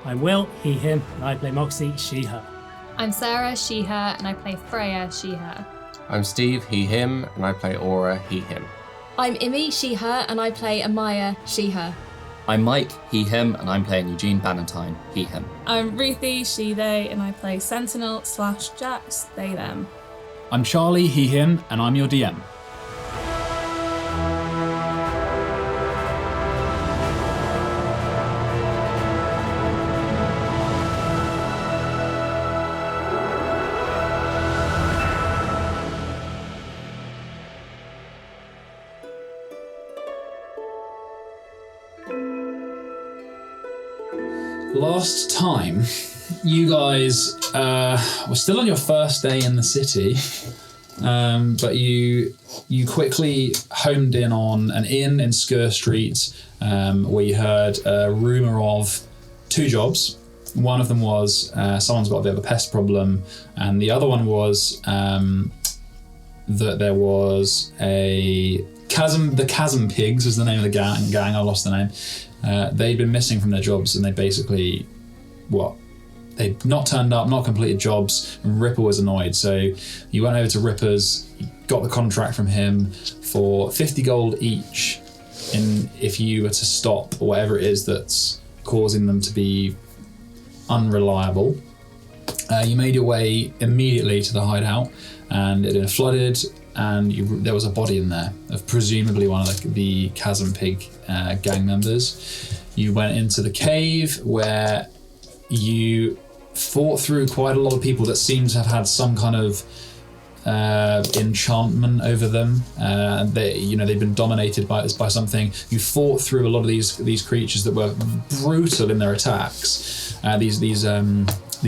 I'm Will, he, him, and I play Moxie, she, her. I'm Sarah, she, her, and I play Freya, she, her. I'm Steve, he, him, and I play Aura, he, him. I'm Imi, she, her, and I play Amaya, she, her. I'm Mike, he, him, and I'm playing Eugene Bannatyne, he, him. I'm Ruthie, she, they, and I play Sentinel/Jax, they, them. I'm Charlie, he, him, and I'm your DM. Last time, you guys were still on your first day in the city, but you quickly homed in on an inn in Scure Street where you heard a rumour of 2 jobs. One of them was someone's got a bit of a pest problem, and the other one was that there was the Chasm Pigs was the name of the gang. I lost the name. They'd been missing from their jobs, and they basically, they'd not turned up, not completed jobs, and Ripper was annoyed. So you went over to Ripper's, you got the contract from him for 50 gold each if you were to stop whatever it is that's causing them to be unreliable. You made your way immediately to the hideout, and it had been flooded, and there was a body in there of presumably one of the Chasm Pig gang members. You went into the cave where you fought through quite a lot of people that seem to have had some kind of enchantment over them. They've been dominated by something. You fought through a lot of these creatures that were brutal in their attacks. These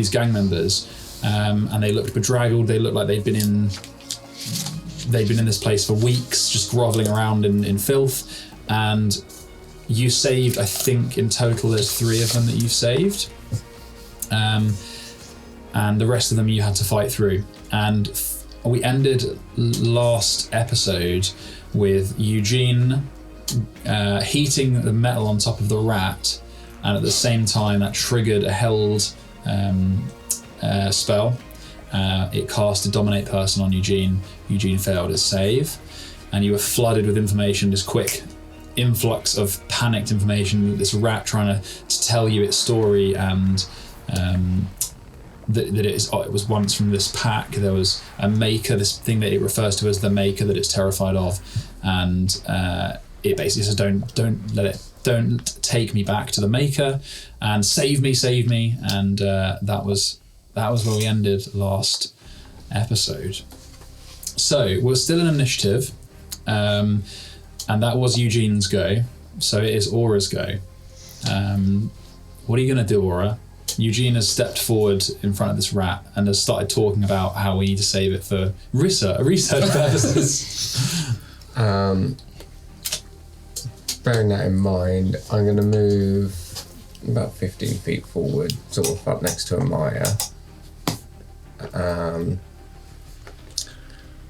gang members, and they looked bedraggled. They looked like they'd been in this place for weeks, just groveling around in filth. And you saved, I think in total there's 3 of them that you've saved. And the rest of them you had to fight through. And we ended last episode with Eugene heating the metal on top of the rat, and at the same time that triggered a held spell. It cast a dominate person on Eugene. Eugene failed his save, and you were flooded with information, this quick influx of panicked information, this rat trying to tell you its story, and that it was once from this pack. There was a maker, this thing that it refers to as the maker that it's terrified of, and it basically says don't take me back to the maker, and save me, and that was where we ended last episode. So we're still in initiative, and that was Eugene's go. So it is Aura's go. What are you going to do, Aura? Eugene has stepped forward in front of this rat and has started talking about how we need to save it for research purposes. Bearing that in mind, I'm going to move about 15 feet forward, sort of up next to Amaya.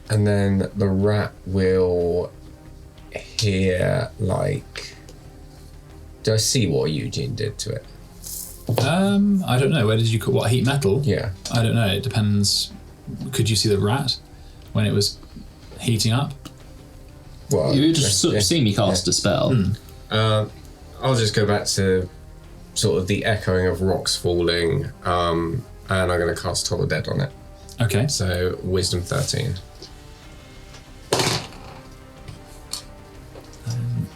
And then the rat will hear, do I see what Eugene did to it? I don't know. Where did you call what, heat metal? Yeah. I don't know. It depends. Could you see the rat when it was heating up? Well, you just sort of see me cast a spell. I'll just go back to sort of the echoing of rocks falling, and I'm going to cast Toll the Dead on it. Okay. So Wisdom 13.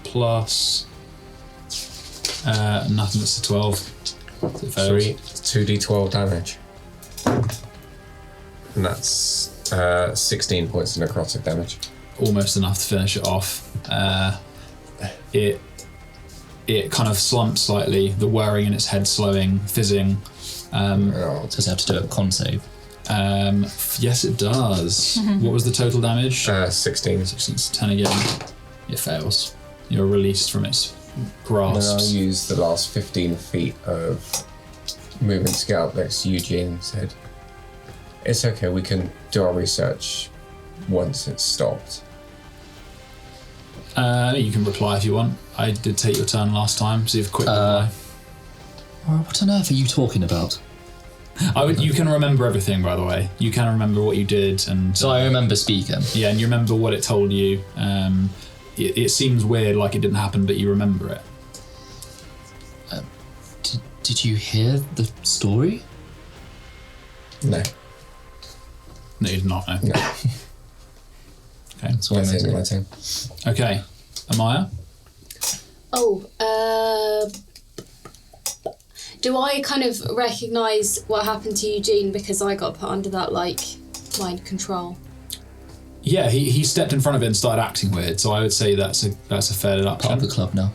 Plus nothing. That's a 12. It fails. 2d12 damage. And that's 16 points of necrotic damage. Almost enough to finish it off. It kind of slumps slightly, the whirring in its head slowing, fizzing. Does it have to do a con save? Yes, it does. What was the total damage? 16. 16 to 10 again. It fails. You're released from its grasp. And I'll use the last 15 feet of movement to get up next to Eugene and said, it's okay, we can do our research once it's stopped. You can reply if you want. I did take your turn last time, so you have a quick reply. What on earth are you talking about? You can remember everything, by the way. You can remember what you did, and So I remember speaking. yeah, and you remember what it told you. It seems weird, like it didn't happen, but you remember it. Did you hear the story? No. No, you did not. No. No. Okay. That's what I Nothing, meant. nothing. Okay. Amaya? Do I kind of recognise what happened to Eugene because I got put under that, like, mind control? Yeah, he stepped in front of it and started acting weird, so I would say that's a fair deduction. Part of the club now.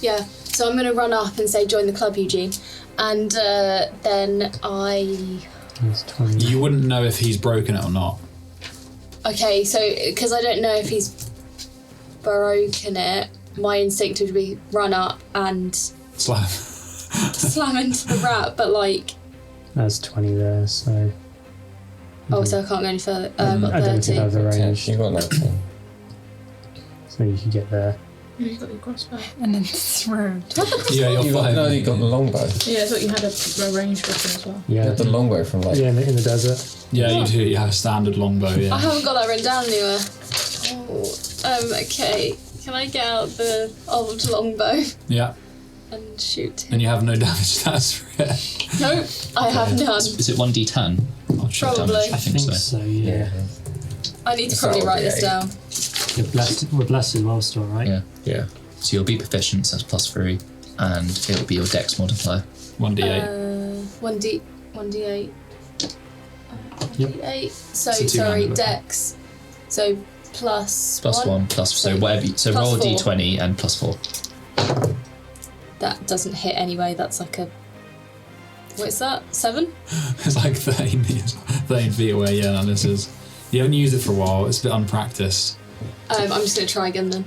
Yeah, so I'm going to run up and say, join the club, Eugene. And then It's 20. You wouldn't know if he's broken it or not. Okay, so, because I don't know if he's broken it, my instinct would be run up and Slam. slam into the rat, but like... That's 20 there, so... Oh, so I can't go any further. I've got I don't 30. think I have the range, You got 19. so you can get there. You got your crossbow. And then throw. Yeah, you're You got, fine. no, you got the longbow. Yeah, I thought you had a ranged weapon as well. You Yeah, had the longbow from like... yeah, in the desert. Yeah, you do. You have a standard longbow, I yeah. haven't got that written down anywhere. Oh, okay. Can I get out the old longbow Yeah. and shoot him? And you have no damage stats for it. Nope, I have none. Is it 1d10? I'll check Probably. damage. I think so. so, yeah. I need to It's probably not write this okay. down. We're blessed as well still, right? Yeah. Yeah. So you'll be proficient, so that's +3, and it'll be your dex multiplier. 1d8. 1d8. Yep. 1d8. So, It's a sorry, two-handed dex. So, plus +1, plus, so whatever, so Plus roll a 4. d20 and +4. That doesn't hit anyway, that's like a... What is that? 7? It's like 13 feet away, yeah, and this is... You haven't used it for a while, it's a bit unpracticed. I'm just going to try again then.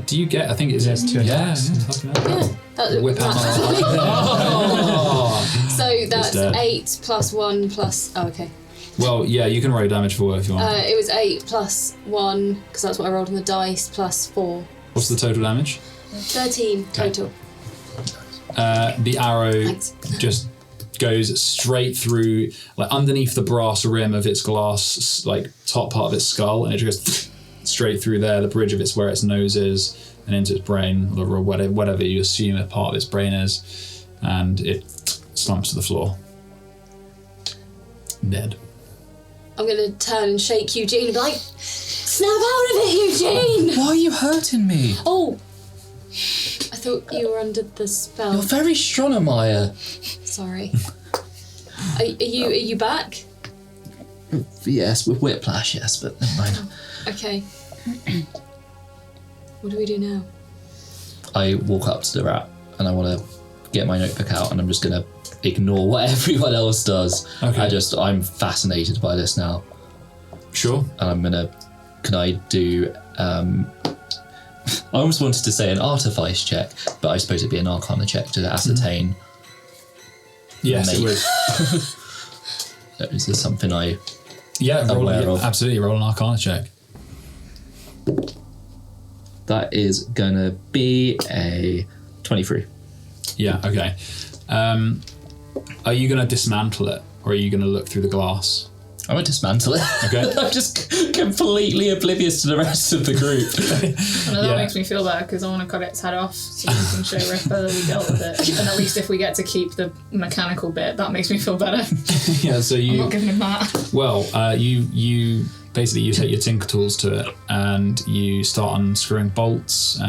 Do you get, I think it's... There's 2 attacks. fucking hell. Yeah. Whip out. So that's dead. 8 plus 1 plus... Oh, okay. Well, yeah, you can roll damage for it if you want. It was 8 plus 1, because that's what I rolled on the dice, plus 4. What's the total damage? 13 total. The arrow Thanks. just goes straight through, like underneath the brass rim of its glass, like top part of its skull, and it just goes straight through there, the bridge of its where its nose is, and into its brain, or whatever you assume a part of its brain is, and it slumps to the floor. Dead. I'm going to turn and shake Eugene and be like, snap out of it, Eugene! Why are you hurting me? Oh! I thought you were under the spell. You're very strong, Amaya. Sorry. Are you back? Yes, with whiplash, yes, but never mind. Okay. What do we do now? I walk up to the rat and I want to get my notebook out, and I'm just going to ignore what everyone else does. Okay. I'm fascinated by this now. Sure. And can I do, I almost wanted to say an artifice check, but I suppose it'd be an arcana check to ascertain. Yes, it Mate. would. Is this something I... Yeah, Aware of. absolutely, roll an arcana check. That is going to be a 23. Yeah, okay. Are you going to dismantle it, or are you going to look through the glass? I won't dismantle it. Okay. I'm just completely oblivious to the rest of the group. And that Yeah. makes me feel better because I want to cut its head off so you can show Ripper that we dealt with it. And at least if we get to keep the mechanical bit, that makes me feel better. Yeah, so I'm you... not giving him that. Well, you basically you take your tinker tools to it and you start unscrewing bolts.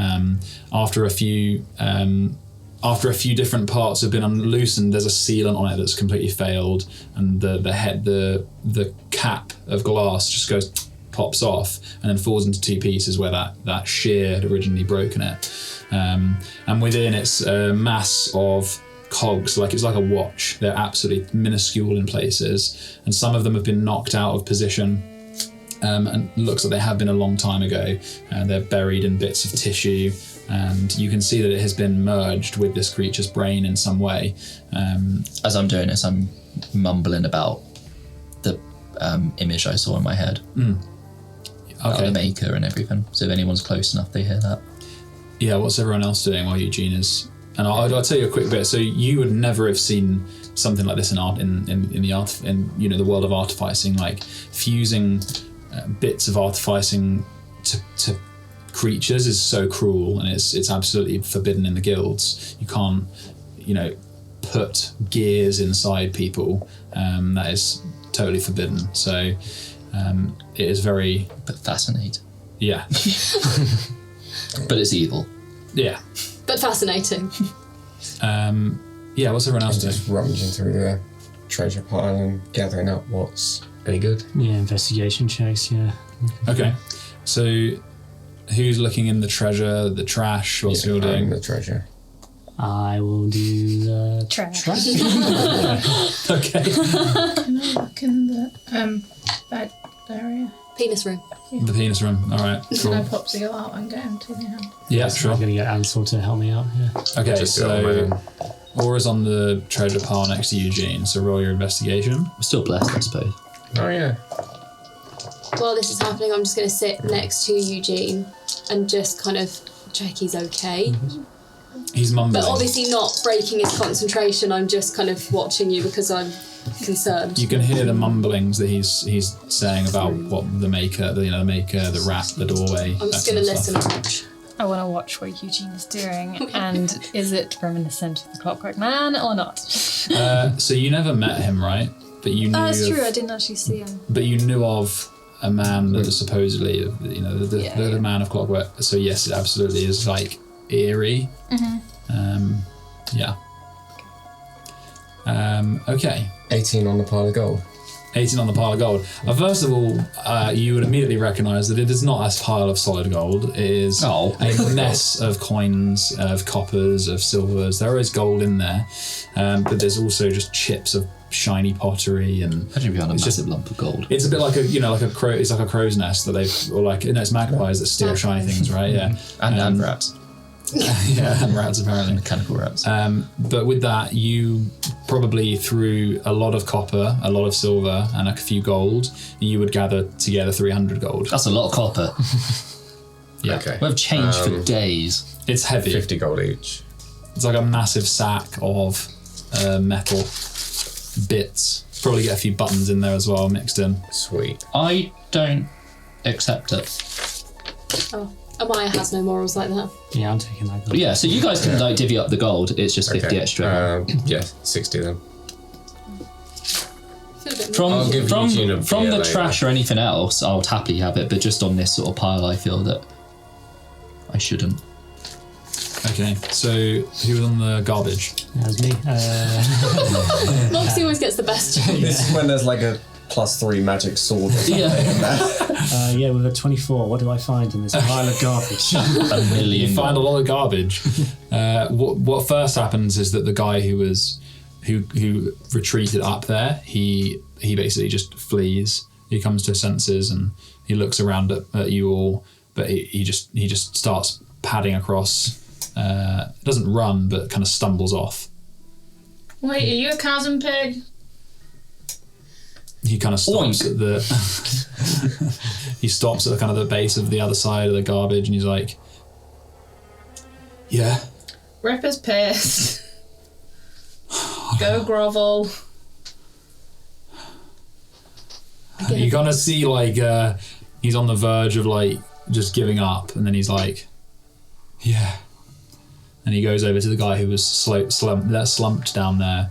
After a few different parts have been unloosened, there's a sealant on it that's completely failed, and the cap of glass just pops off and then falls into two pieces where that shear had originally broken it. And within it's a mass of cogs, like it's like a watch. They're absolutely minuscule in places, and some of them have been knocked out of position. And looks like they have been a long time ago. They're buried in bits of tissue, and you can see that it has been merged with this creature's brain in some way. As I'm doing this, I'm mumbling about the image I saw in my head. About the maker and everything. So if anyone's close enough, they hear that. Yeah, what's everyone else doing while Eugene is And I'll tell you a quick bit. So you would never have seen something like this in art in the art in the world of artificing, like fusing bits of artificing to creatures is so cruel, and it's absolutely forbidden in the guilds. You can't put gears inside people. That is totally forbidden. So it is very But fascinating. yeah But it's evil. yeah. But fascinating. Yeah, what's everyone else doing? Just rummaging through the treasure pile and gathering up what's any good. Yeah, investigation checks, yeah. Okay, so who's looking in the treasure, the trash? What's you're doing? The treasure. I will do the Trash. Okay. Can I look in the bed area? Penis room. The penis room. All right. Can I Cool. pop Zeal out and get him to the hand? Yeah, I'm sure. going to get Ansel to help me out, yeah. Okay, Just do it on my so own. Aura's on the treasure pile next to Eugene. So roll your investigation. We're still blessed, I suppose. Oh yeah. While this is happening, I'm just going to sit next to Eugene and just kind of check he's okay. He's mumbling. But obviously not breaking his concentration. I'm just kind of watching you because I'm concerned. You can hear the mumblings that he's saying about what the maker, the maker, the rat, the doorway. I'm just going to listen and watch. I want to watch what Eugene is doing, and is it reminiscent of the Clockwork Man or not? So you never met him, right? But you knew. Oh, that's of- true. I didn't actually see him. But you knew of a man that was supposedly, the man of Clockwork. So yes, it absolutely is like eerie. Yeah. Okay. 18 on the pile of gold. 18 on the pile of gold. First of all, you would immediately recognise that it is not a pile of solid gold. It is Oh. a mess of coins, of coppers, of silvers. There is gold in there, but there's also just chips of shiny pottery and. Imagine if you had a It's massive just- lump of gold. It's a bit like a crow. It's like a crow's nest that it's magpies that steal shiny things, right? Yeah, And rats. yeah, and rats apparently. Mechanical rats. But with that, you probably threw a lot of copper, a lot of silver, and a few gold, and you would gather together 300 gold. That's a lot of copper. Yeah, Okay. We have change for days. it's heavy. 50 gold each. It's like a massive sack of metal bits. Probably get a few buttons in there as well, mixed in. Sweet. I don't accept it. Oh, Amaya has no morals like that. Yeah, I'm taking that. But yeah, so you guys can like divvy up the gold. It's just 50 extra. Yeah, 60 then. I feel a bit From I'll give Eugene a from beer the later. trash or anything else, I would happily have it. But just on this sort of pile, I feel that I shouldn't. Okay, so who was on the garbage? That was me. Moxie always gets the best. This is when there's like a +3 magic sword. Yeah, with a 24, what do I find in this pile of garbage? A million. You find a lot of garbage. What first happens is that the guy who retreated up there, he basically just flees. He comes to his senses and he looks around at you all, but he just starts padding across. Doesn't run, but kind of stumbles off. Wait, are you a chasm pig? He kind of stops at the. He stops at kind of the base of the other side of the garbage, and he's like, "Yeah." Ripper's pissed. Go grovel. You kind of see like he's on the verge of like just giving up, and then he's like, "Yeah," and he goes over to the guy who was slumped down there.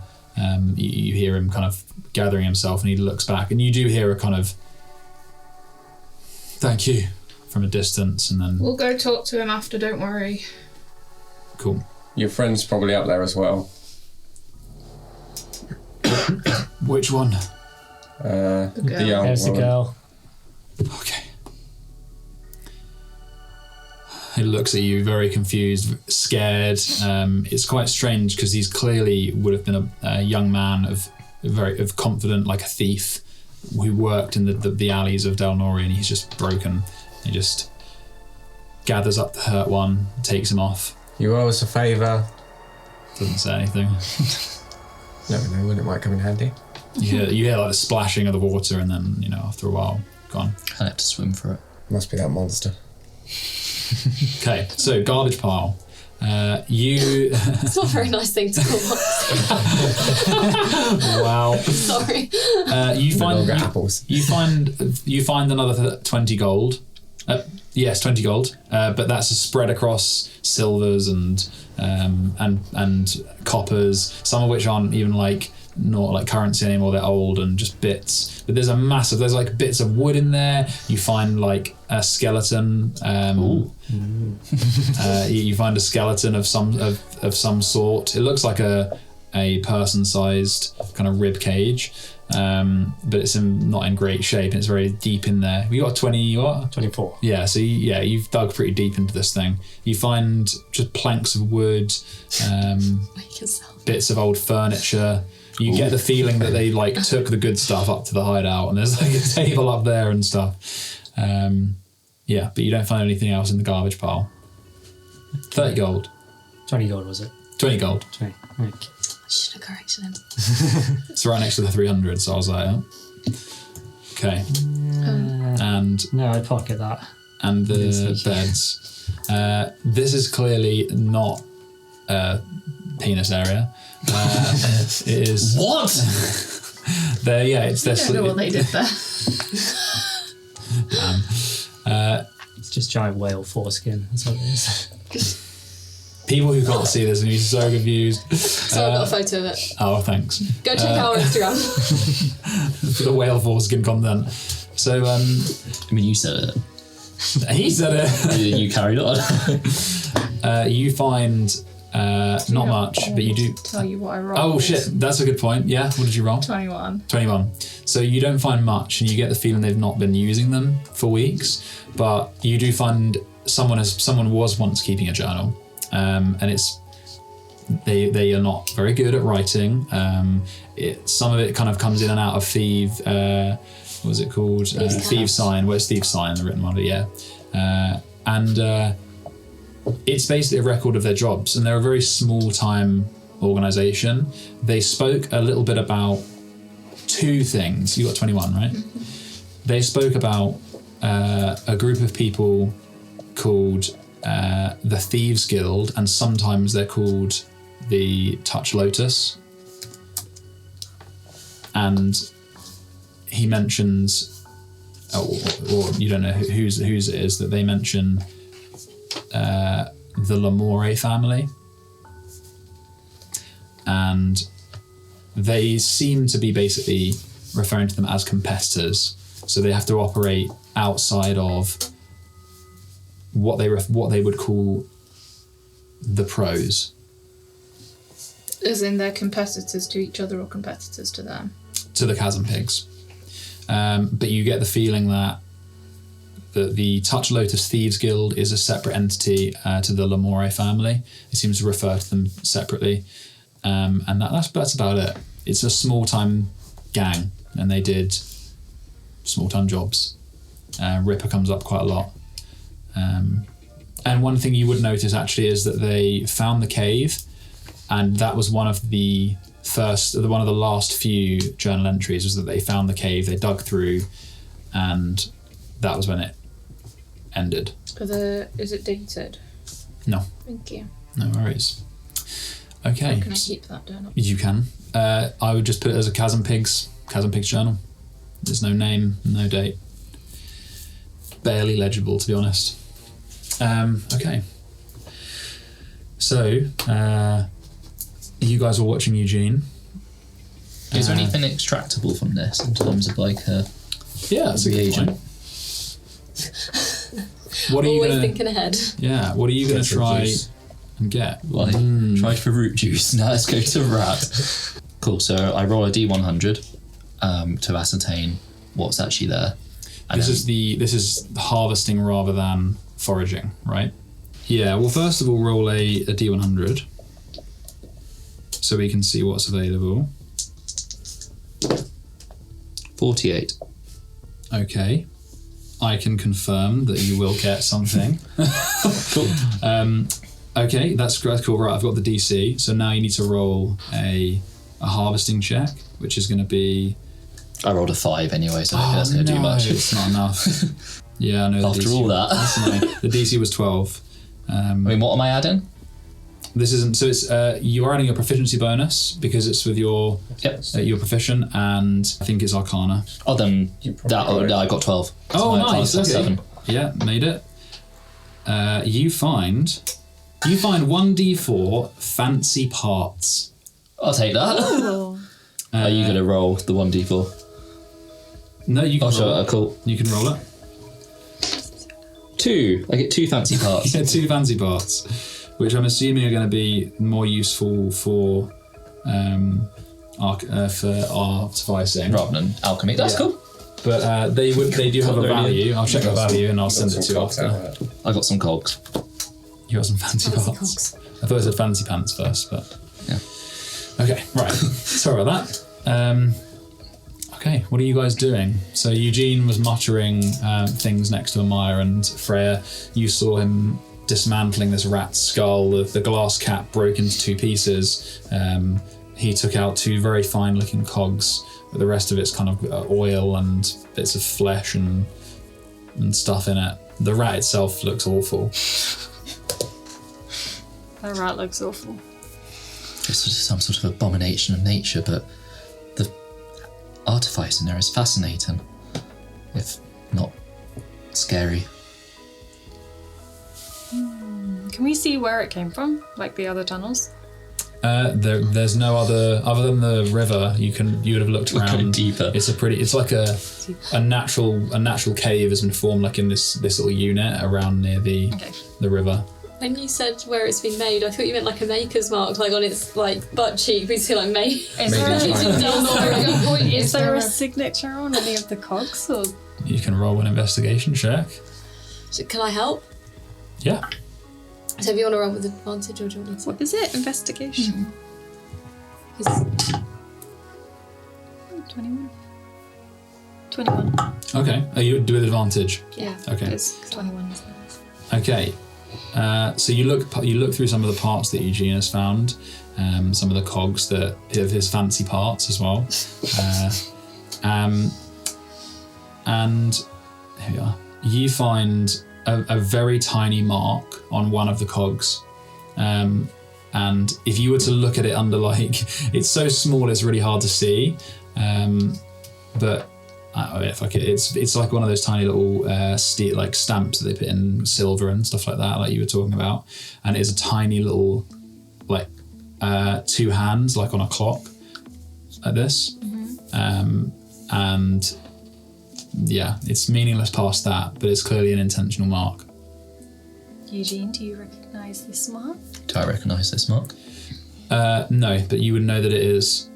You hear him kind of gathering himself, and he looks back, and you do hear a kind of "Thank you" from a distance, and then We'll go talk to him after, don't worry. cool. Your friend's probably up there as well. Which one? girl. The young There's the woman. girl. Okay. He looks at you, very confused, scared. It's quite strange because he's clearly would have been a young man of confident, like a thief, who worked in the alleys of Delnori, and he's just broken. He just gathers up the hurt one, takes him off, You owe us a favour. doesn't say anything. Never know when it might come in handy. You hear like the splashing of the water, and then after a while, gone. I have to swim for it. Must be that monster. Okay, so garbage pile. It's not a very nice thing to call one. Wow. Sorry. We all get apples. You find another 20 gold. Yes, 20 gold. But that's spread across silvers and coppers. Some of which aren't even not like currency anymore. They're old and just bits. But there's like bits of wood in there. You find like a skeleton. You find a skeleton of some sort. It looks like a person-sized kind of rib cage. But it's not in great shape and it's very deep in there. You got 24. Yeah, so you've dug pretty deep into this thing. You find just planks of wood, bits of old furniture. You get the feeling that they took the good stuff up to the hideout and there's like a table up there and stuff. But you don't find anything else in the garbage pile. 30 gold. 20 gold, was it? 20 gold. 20. Okay. I should have corrected him. It's right next to the 300, so I was like, oh. Okay. And no, I'd pocket that. And the beds. This is clearly not a penis area. It is. What? It's their I don't know what they did there. It's just giant whale foreskin. That's what it is. People who can't see this are going to be so confused. So I've got a photo of it. Oh, thanks. Go check our Instagram. For the whale foreskin content. So, I mean, you said it. He said it. You carried on. You find not much, but you do. Tell you what I rolled. Oh shit, that's a good point. Yeah, what did you roll? 21. 21. So you don't find much, and you get the feeling they've not been using them for weeks. But you do find someone was once keeping a journal, and they are not very good at writing. Some of it kind of comes in and out of what was it called? Thieves' Sign. Where's Thieves' Sign? The written one, but yeah. It's basically a record of their jobs, and they're a very small-time organisation. They spoke a little bit about two things. You got 21, right? They spoke about a group of people called the Thieves Guild, and sometimes they're called the Touch Lotus. And he mentions, or you don't know whose it is, that they mention the Lamore family, and they seem to be basically referring to them as competitors, so they have to operate outside of what they would call the pros. As in they're competitors to each other or competitors to them? To the Chasm Pigs. But you get the feeling that the Touch Lotus Thieves Guild is a separate entity to the Lamore family. It seems to refer to them separately. And that's about it. It's a small-time gang, and they did small-time jobs. Ripper comes up quite a lot. And one thing you would notice, actually, is that they found the cave, and that was one of the last few journal entries, was that they found the cave, they dug through, and that was when it ended. Is it dated? No. Thank you. No worries. Okay. Can I keep that down? You can. I would just put it as a Chasm Pigs journal. There's no name, no date. Barely legible, to be honest. Okay. So, you guys were watching Eugene. Is there anything extractable from this in terms of that's a good reagent? point. What are you Always gonna, thinking ahead. Yeah, what are you going to try and get? Tried for root juice, now let's go to rat. Cool, so I roll a D100 to ascertain what's actually there. This is harvesting rather than foraging, right? Yeah, well, first of all, roll a D100 so we can see what's available. 48. Okay. I can confirm that you will get something. Cool. Okay, that's cool. Right, I've got the DC. So now you need to roll a harvesting check, which is going to be... I rolled a 5 anyway, so I think that's going to do much. It's not enough. Yeah, I know. After all that. The DC was 12. I mean, what am I adding? This isn't. So it's you are earning a proficiency bonus because it's with your your proficient, and I think it's Arcana. Oh, then I got 12. Oh, nice. Okay. 7. Yeah, made it. You find 1d4 fancy parts. I'll take that. Oh. Are you going to roll the 1d4? No, you can roll sure. it. Cool. You can roll it. 2. I get 2 fancy parts. Yeah, 2 fancy parts, which I'm assuming are going to be more useful for artificing Rather than alchemy. That's cool. But they do have a value. I'll check the value and I'll send it to you after. I got some cogs. You got some fancy parts. I thought it said fancy pants first, but yeah. Okay, right. Sorry about that. Okay, what are you guys doing? So Eugene was muttering things next to Amaya and Freya. You saw him dismantling this rat's skull. The glass cap broke into 2 pieces. He took out 2 very fine-looking cogs, but the rest of it's kind of oil and bits of flesh and stuff in it. The rat itself looks awful. That rat looks awful. It's some sort of abomination of nature, but the artifice in there is fascinating, if not scary. Can we see where it came from, like the other tunnels? There's no other than the river. You would have looked around. Kind of deeper. It's like a natural cave has been formed, like in this little unit around near the river. When you said where it's been made, I thought you meant like a maker's mark, like on its like butt cheek. We see like made. Is there a signature on any of the cogs? Or? You can roll an investigation check. So can I help? Yeah. So if you want to roll with advantage, or do you want me to? What is it? Investigation. 21. 21. Okay. Are you with advantage? Yeah. Okay. It's 21, isn't it? Okay. So you look through some of the parts that Eugene has found, some of the cogs that of his fancy parts as well, and here we are. You find a very tiny mark on one of the cogs, and if you were to look at it under it's so small it's really hard to see, but. It's like one of those tiny little steel like stamps that they put in silver and stuff like that, like you were talking about, and it's a tiny little like 2 hands like on a clock like this, and yeah, it's meaningless past that, but it's clearly an intentional mark. Eugene, do you recognise this mark? Do I recognise this mark? No, but you would know that it is.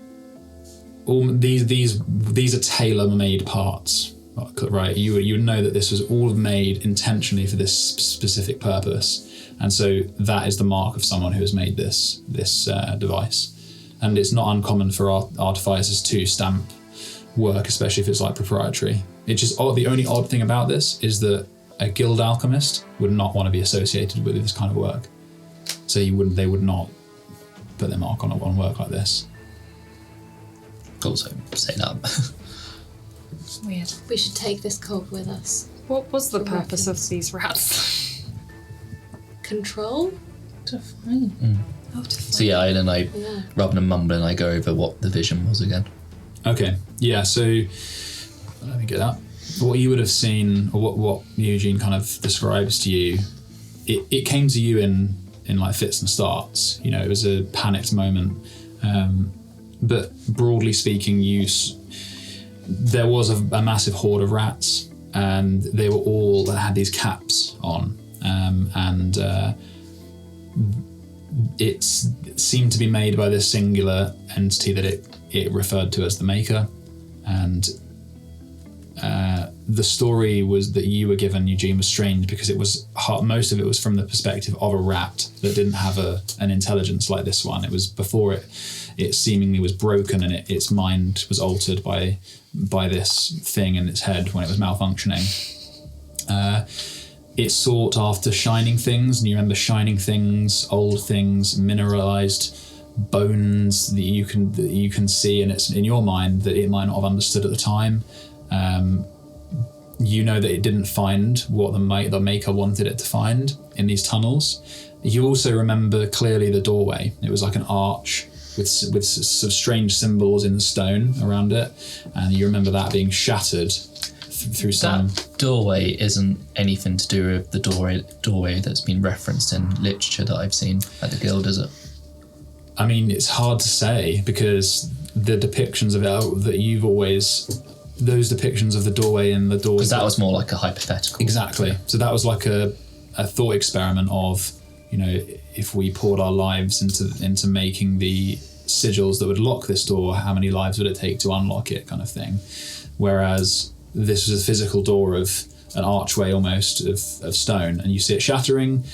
All these are tailor-made parts, right? You would know that this was all made intentionally for this specific purpose, and so that is the mark of someone who has made this device. And it's not uncommon for artificers to stamp work, especially if it's like proprietary. It's just the only odd thing about this is that a guild alchemist would not want to be associated with this kind of work, so they would not put their mark on work like this. Also say that. Weird. We should take this cog with us. What was the purpose of these rats? Control? To find. So yeah, and then rather than mumbling, I go over what the vision was again. Okay, yeah, so let me get that. What you would have seen, or what Eugene kind of describes to you, it came to you in like fits and starts. You know, it was a panicked moment. But broadly speaking, there was a massive horde of rats, and they were all had these caps on, and it seemed to be made by this singular entity that it referred to as the Maker, and the story was that you were given, Eugene, was strange because it was most of it was from the perspective of a rat that didn't have an intelligence like this one. It was before it seemingly was broken, and its mind was altered by this thing in its head when it was malfunctioning. It sought after shining things, and you remember shining things, old things, mineralized bones that you can see, and it's in your mind that it might not have understood at the time. you know that it didn't find what the maker wanted it to find in these tunnels. You also remember clearly the doorway. It was like an arch with sort of strange symbols in the stone around it, and you remember that being shattered through some... That doorway isn't anything to do with the doorway that's been referenced in literature that I've seen at the guild, is it? I mean, it's hard to say, because the depictions of it that you've always... Those depictions of the doorway and the doors... Because that was more like a hypothetical. Exactly. So that was like a thought experiment of, you know, if we poured our lives into making the sigils that would lock this door, how many lives would it take to unlock it, kind of thing. Whereas this was a physical door of an archway almost of stone, and you see it shattering.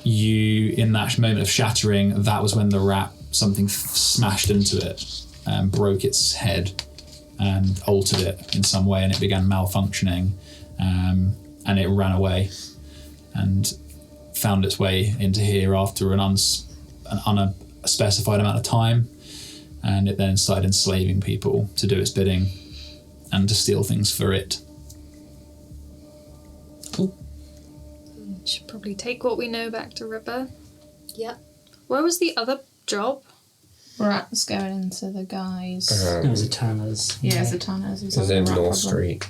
In that moment of shattering, that was when the rat, something smashed into it and broke its head and altered it in some way, and it began malfunctioning, and it ran away and found its way into here after an unspecified amount of time, and it then started enslaving people to do its bidding and to steal things for it. Cool. Should probably take what we know back to Ripper. Yeah. Where was the other job? Rat's going into the guys. It was a Tanner's. Yeah, it's a Tanner's. It was in North Street.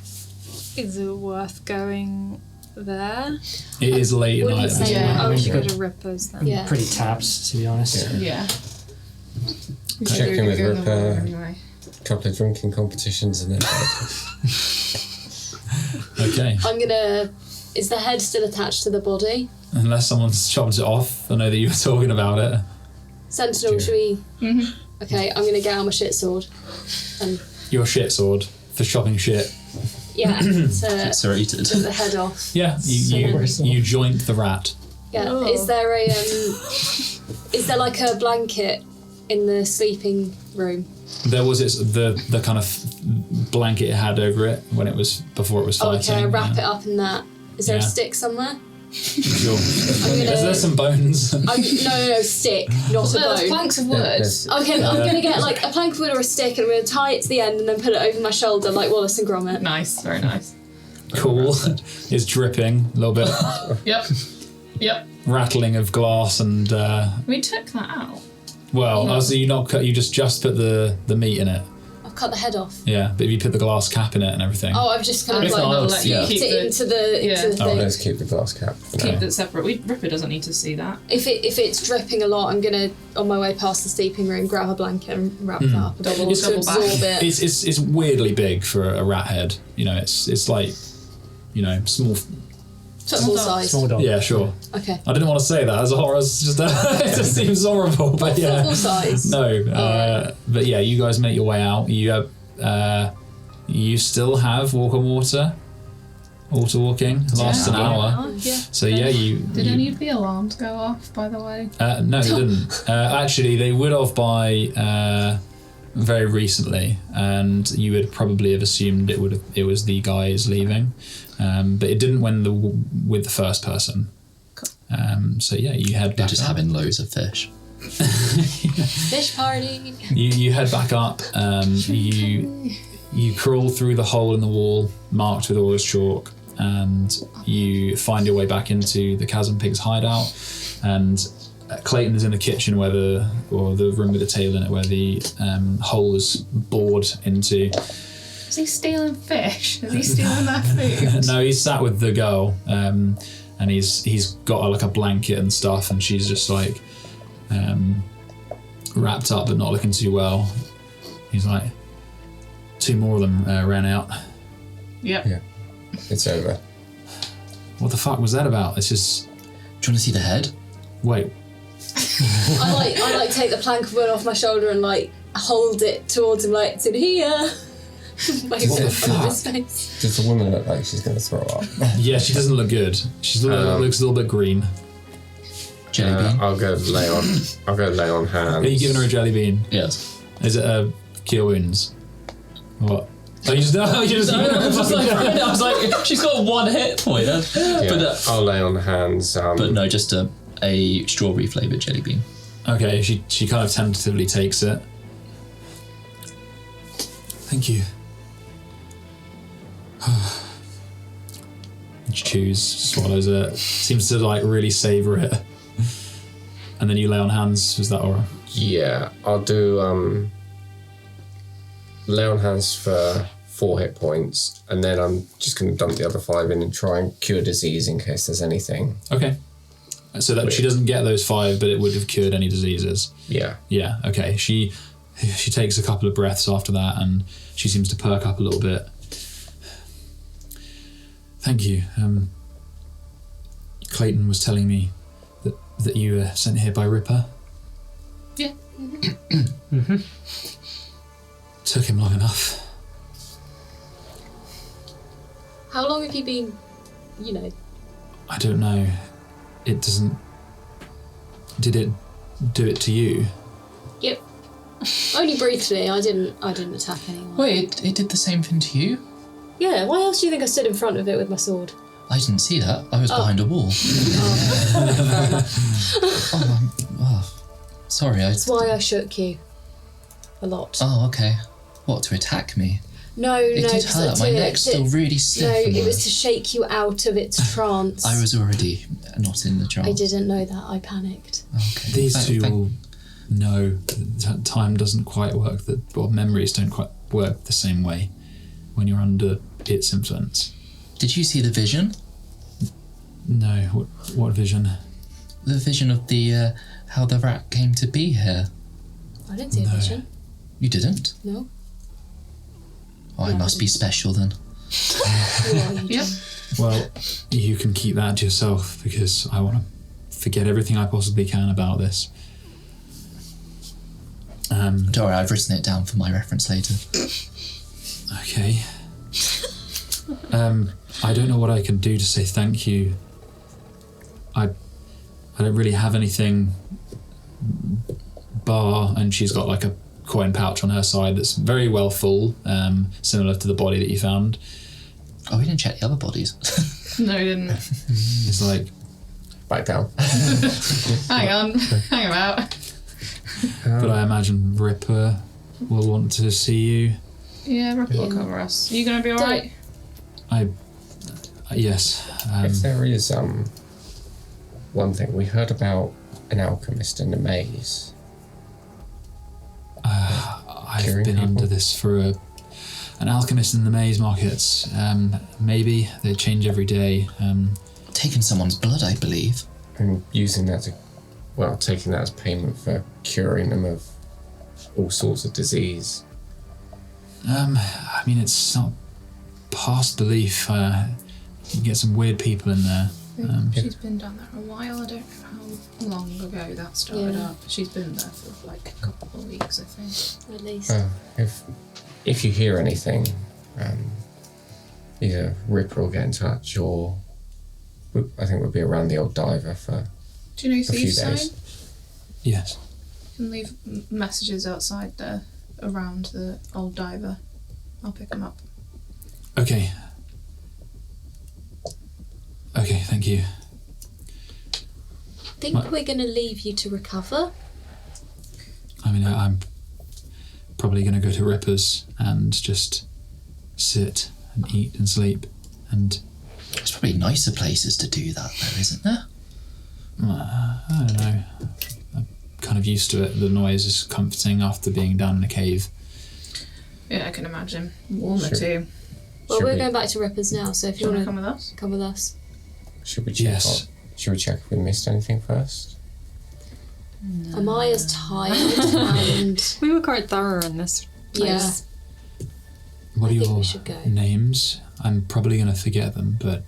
Is it worth going there? It is late What night. do you at this say? point. Oh, we you should go got- to Ripper's then. Yeah. Pretty tapped, to be honest. Yeah. We Check should in with go in the Ripper. water anyway. A couple of drinking competitions and then... Okay. I'm gonna... Is the head still attached to the body? Unless someone's chopped it off, I know that you were talking about it. Sentinel, should we... Mm-hmm. Okay, I'm gonna get out my shit sword. And Your shit sword for chopping shit. yeah, to Serrated. get the head off. Yeah, you joint the rat. Yeah. Oh. Is there a is there like a blanket in the sleeping room? There was the kind of blanket it had over it when it was before it was Oh, fighting. okay, I wrap yeah. it up in that. Is there a Yeah. stick somewhere? Sure. gonna- There's some bones. No, stick, not a No, there's bone. planks of wood. There's- Okay, I'm gonna get like a plank of wood or a stick, and I'm gonna tie it to the end, and then put it over my shoulder like Wallace and Gromit. Nice, very nice. Cool. It's dripping a little bit. Yep. Rattling of glass and We took that out. well, No. also you not cut. You just put the meat in it. I'll cut the head off. Yeah, but if you put the glass cap in it and everything. Oh, I've just kind of If like not, let yeah. you keep keep it the, into the Oh, thing. Let's keep the glass cap. keep it separate. Ripper doesn't need to see that. If it's dripping a lot, I'm gonna, on my way past the sleeping room, grab a blanket and wrap that up a bit Double- to double back. absorb it. It's weirdly big for a rat head. You know, it's like, you know, small. Football size. Small dog. Yeah, sure. Okay. I didn't want to say that as a horror. It's just it just seems horrible. But yeah, Football size. no. But yeah, you guys make your way out. You still have walk on water. Water walking lasts an hour. Oh, yeah. So yeah, Did any of the alarms go off, by the way? No, they didn't. Actually, they would have by very recently, and you would probably have assumed it was the guys leaving, but it didn't with the first person. So yeah, you head They're back just up. having loads of fish. Fish party. You head back up. You crawl through the hole in the wall marked with all this chalk, and you find your way back into the Chasm Pigs hideout. And Clayton is in the kitchen or the room with the table in it where the hole is bored into. Is he stealing fish? Is he stealing their food? No, he's sat with the girl, and he's got like a blanket and stuff, and she's just like wrapped up but not looking too well. He's like, 2 more of them ran out. Yep. Yeah. It's over. What the fuck was that about? It's just Do you want to see the head? wait. I like take the plank of wood off my shoulder and like hold it towards him like, it's in here. Like What the in front of his fuck? face. Does the woman look like she's going to throw up? Yeah, she doesn't look good. She looks a little bit green. Jelly bean? I'll go lay on hands. Are you giving her a jelly bean? Yes. Is it a cure wounds? What? Oh, you just I was like, she's got 1 hit point. Yeah, But, I'll lay on hands. but no, just a strawberry flavoured jelly bean. Okay, she kind of tentatively takes it. Thank you. She chews, swallows it, seems to like really savour it. And then you lay on hands, is that alright? Yeah, I'll do lay on hands for 4 hit points, and then I'm just going to dump the other 5 in and try and cure disease in case there's anything. Okay. So that she doesn't get those 5, but it would have cured any diseases. Yeah. Yeah, okay. She takes a couple of breaths after that, and she seems to perk up a little bit. Thank you. Clayton was telling me that you were sent here by Ripper. Yeah. Mm-hmm. Took him long enough. How long have you been, I don't know. It doesn't... Did it do it to you? Yep. Only briefly. I didn't attack anyone. Wait, it did the same thing to you? Yeah, why else do you think I stood in front of it with my sword? I didn't see that. I was behind a wall. Sorry, That's why I shook you. A lot. Oh, okay. What, to attack me? No, It did hurt. My neck's still really stiff. No, and it was to shake you out of its trance. I was already not in the trance. I didn't know that. I panicked. Okay. These two will know that time doesn't quite work, or memories don't quite work the same way when you're under its influence. Did you see the vision? No, what vision? The vision of the how the rat came to be here. I didn't see a vision. You didn't? No. Oh, I must be special then. Who are you, Yep. John? Well, you can keep that to yourself, because I want to forget everything I possibly can about this. Don't worry, I've written it down for my reference later. Okay. I don't know what I can do to say thank you. I don't really have anything bar, and she's got like a coin pouch on her side that's very well full, similar to the body that you found. Oh, we didn't check the other bodies. No, we didn't. It's like, Back down. Hang on. Hang about. but I imagine Ripper will want to see you. Yeah, Ripper will cover us. Are you going to be alright? Yes. If there is one thing, we heard about an alchemist in the maze. I've Curing been people? under this for an alchemist in the maze markets. Maybe they change every day. Taken someone's blood, I believe. And using that taking that as payment for curing them of all sorts of disease. I mean, it's not past belief. You get some weird people in there. She's been down there a while. I don't know how long ago that started up. She's been there for like a couple of weeks, I think. At least. If you hear anything, either Ripper will get in touch, or I think we'll be around the old diver for Do you know a few Thieves' Sign? days. Yes. You can leave messages outside there around the old diver. I'll pick them up. Okay. Okay, thank you. Think we're going to leave you to recover? I mean, I'm probably going to go to Ripper's and just sit and eat and sleep. And There's probably nicer places to do that, though, isn't there? I don't know. I'm kind of used to it. The noise is comforting after being down in a cave. Yeah, I can imagine. Warmer Sure. too. Well, Should we're we- going back to Rippers now, so if Do you you want want to to come with us? come with us. Should we check? Yes. Should we check if we missed anything first? Amaya's tired and We were quite thorough in this place. What are I think we your should go. names? I'm probably going to forget them, but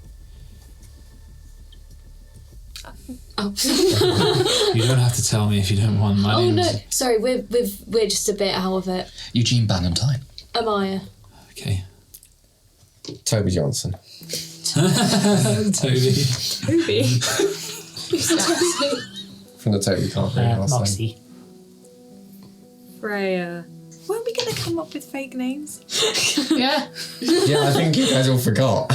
oh. you don't have to tell me if you don't want. My Oh name's... no, sorry, we're just a bit out of it. Eugene Ballantyne. Amaya. Okay. Toby Johnson. Toby. From the Toby Carpenter last name. Moxie. Freya. Weren't we going to come up with fake names? Yeah. Yeah, I think you guys all forgot.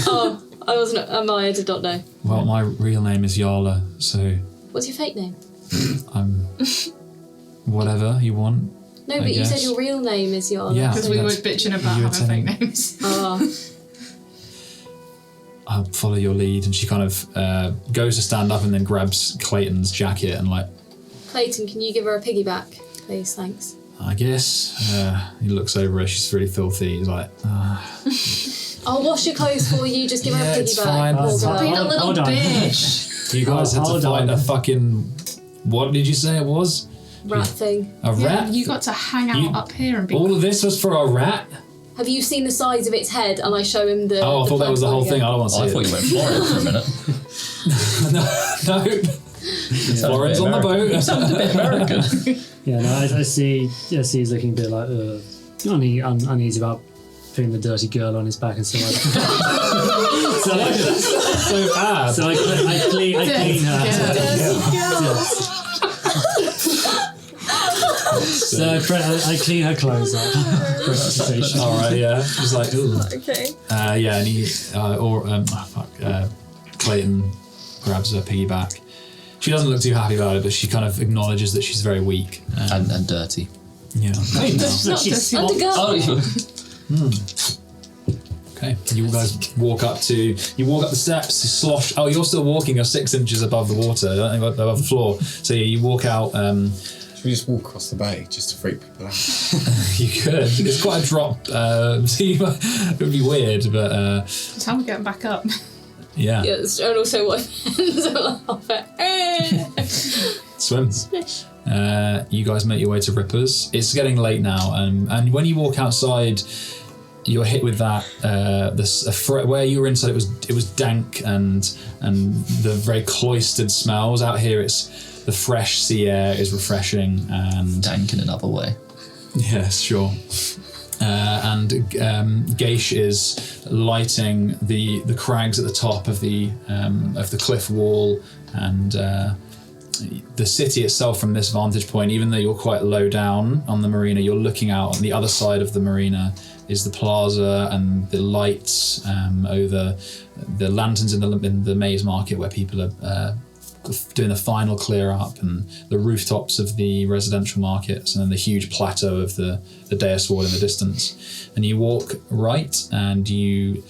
Oh, I wasn't. Amaya did not know. Well, my real name is Yarla, so What's your fake name? I'm whatever you want. No, I but you said guess. your real name is Yarla. Yeah. Because we were That's- bitching about you were having fake telling- names. Oh, I'll follow your lead. And she kind of goes to stand up and then grabs Clayton's jacket and like, Clayton, can you give her a piggyback, please? Thanks. I guess. He looks over her. She's really filthy. He's like, I'll wash your clothes for you. Just give her a Yeah, piggyback. it's fine. Poor Stop girl. being a little Hold on. bitch. you guys had to Hold find on. a fucking, what did you say it was? Rat thing. A Yeah, rat? you got to hang out You- up here and be. All of this was for a rat? Have you seen the size of its head? And I show him the. Oh, I the thought that was the whole blood thing. I don't want to see I it. thought you went Florida for a minute. No. Florence on the boat. Sounded a bit American. Yeah, no, I see he's looking a bit like uneasy about putting the dirty girl on his back and stuff like that. So bad. So I clean her. So I clean her clothes up. Representation. All right, yeah. Just like, ooh. Okay. Yeah, and he, Clayton grabs her piggyback. She doesn't look too happy about it, but she kind of acknowledges that she's very weak. and dirty. Yeah. It's not just Undergirl. Oh, Okay. You guys walk up the steps, you slosh. Oh, you're still walking, you're 6 inches above the water, above the floor. So you walk out. Should we just walk across the bay just to freak people out? You could. It's quite a drop. So it would be weird, but That's how we get back up. yeah. Yes, and also what hands are laughing. Swims. You guys make your way to Ripper's. It's getting late now, and when you walk outside, you're hit with that. Where you were inside, it was dank and the very cloistered smells. Out here, it's the fresh sea air is refreshing and dank in another way. yes, sure. And Geish is lighting the crags at the top of the cliff wall and the city itself from this vantage point. Even though you're quite low down on the marina, you're looking out on the other side of the marina is the plaza and the lights over the lanterns in the maze market where people are doing the final clear up, and the rooftops of the residential markets, and then the huge plateau of the Deus Wall in the distance. And you walk right, and you,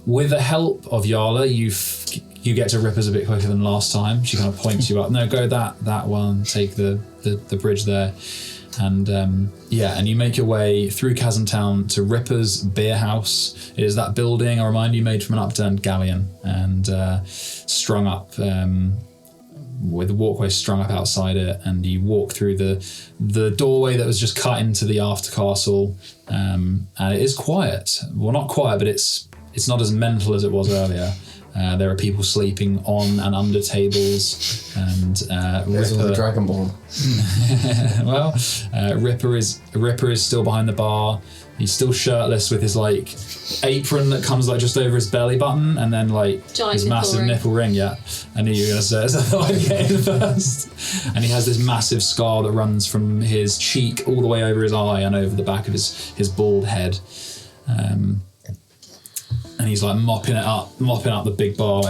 with the help of Yala, you get to Ripper's a bit quicker than last time. She kind of points you up. No, go that one. Take the bridge there, and and you make your way through Chasm Town to Ripper's Beer House. It is that building, I remind you, made from an upturned galleon and strung up. With the walkway strung up outside it, and you walk through the doorway that was just cut into the after castle, and it is quiet. Well, not quiet, but it's not as mental as it was earlier. There are people sleeping on and under tables, and There's all the Dragonborn. well, Ripper is still behind the bar. He's still shirtless with his like apron that comes like just over his belly button, and then like Giant his nipple massive ring. nipple ring. Yeah, I knew you were gonna say it, so I thought I'd get in first. And he has this massive scar that runs from his cheek all the way over his eye and over the back of his bald head. And he's like mopping up the big bar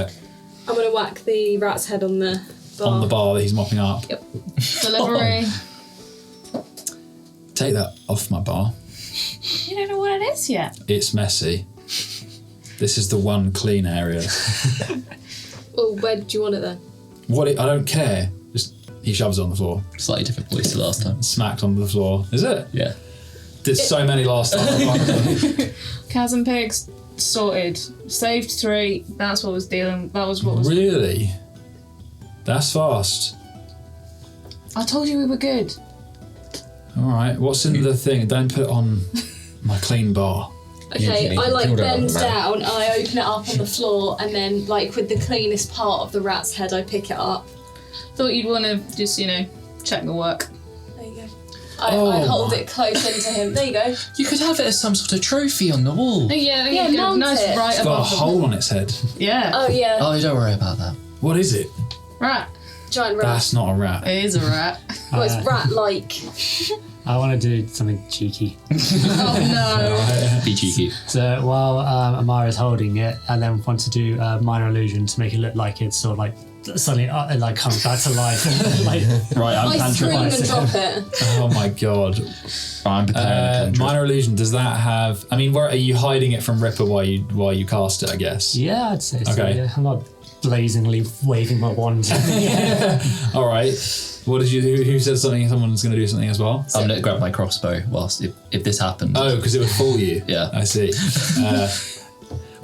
I'm gonna whack the rat's head on the bar. on the bar that he's mopping up. Yep. Delivery. Take that off my bar. You don't know what it is yet. It's messy. This is the one clean area. Well, where do you want it then? I don't care. Just he shoves it on the floor. Slightly different voice to last time. Smacked onto the floor. Is it? Yeah. Did so many last time. Chasm Pigs sorted. Saved 3. That's what was dealing. That was what was. Really? That's fast. I told you we were good. Alright, what's in the thing? Don't put it on my clean bar. Okay, Yeah, I like build it bend up, man. down and I open it up on the floor, and then like with the cleanest part of the rat's head, I pick it up. Thought you'd want to just, check the work. There you go. I hold it close into him. There you go. You could have it as some sort of trophy on the wall. Yeah, there Yeah, you go. mount Nice it. right It's got a above the. hole on its head. Yeah. Oh yeah, Oh, don't worry about that. What is it? Rat. giant rat. That's not a rat. It is a rat. Well, it's rat-like. I want to do something cheeky. Oh Be cheeky. So while Amara's holding it, and then want to do a minor illusion to make it look like it's sort of like suddenly like comes back to life and like Right, I'm I scream and cantrip. drop it. Oh my god. I'm preparing a cantrip. Minor illusion. Does that have? I mean, where are you hiding it from Ripper while you cast it? I guess. yeah, I'd say so. Okay. Yeah. I'm not blazingly waving my wand. All right. What did you? Who said something? Someone's going to do something as well. I'm going to grab my crossbow whilst if this happened. Oh, because it would fool you. Yeah. I see.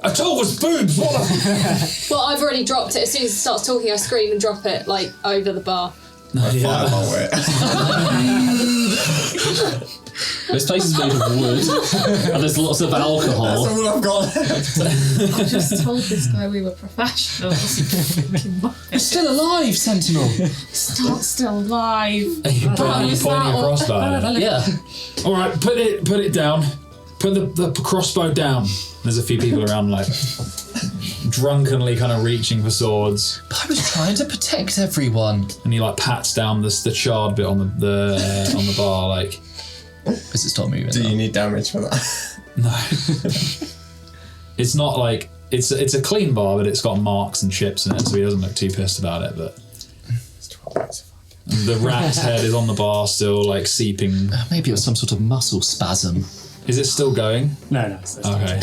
I told us boobs. What? Well, I've already dropped it. As soon as it starts talking, I scream and drop it like over the bar. Fireball it. This place is made of wood, and there's lots of alcohol. That's all I've got. I just told this guy we were professionals. You're still alive, Sentinel. Not still alive. Are you pointing a crossbow at it? Yeah. All right, put it down. Put the crossbow down. There's a few people around, like drunkenly kind of reaching for swords, But I was trying to protect everyone. and he like pats down the charred bit on the bar, like Because it stopped moving. Do you need damage for that? no. It's not like it's a clean bar, but it's got marks and chips in it, so he doesn't look too pissed about it. But the rat's head is on the bar still, like seeping. Maybe it was some sort of muscle spasm. Is it still going? No, it's Okay.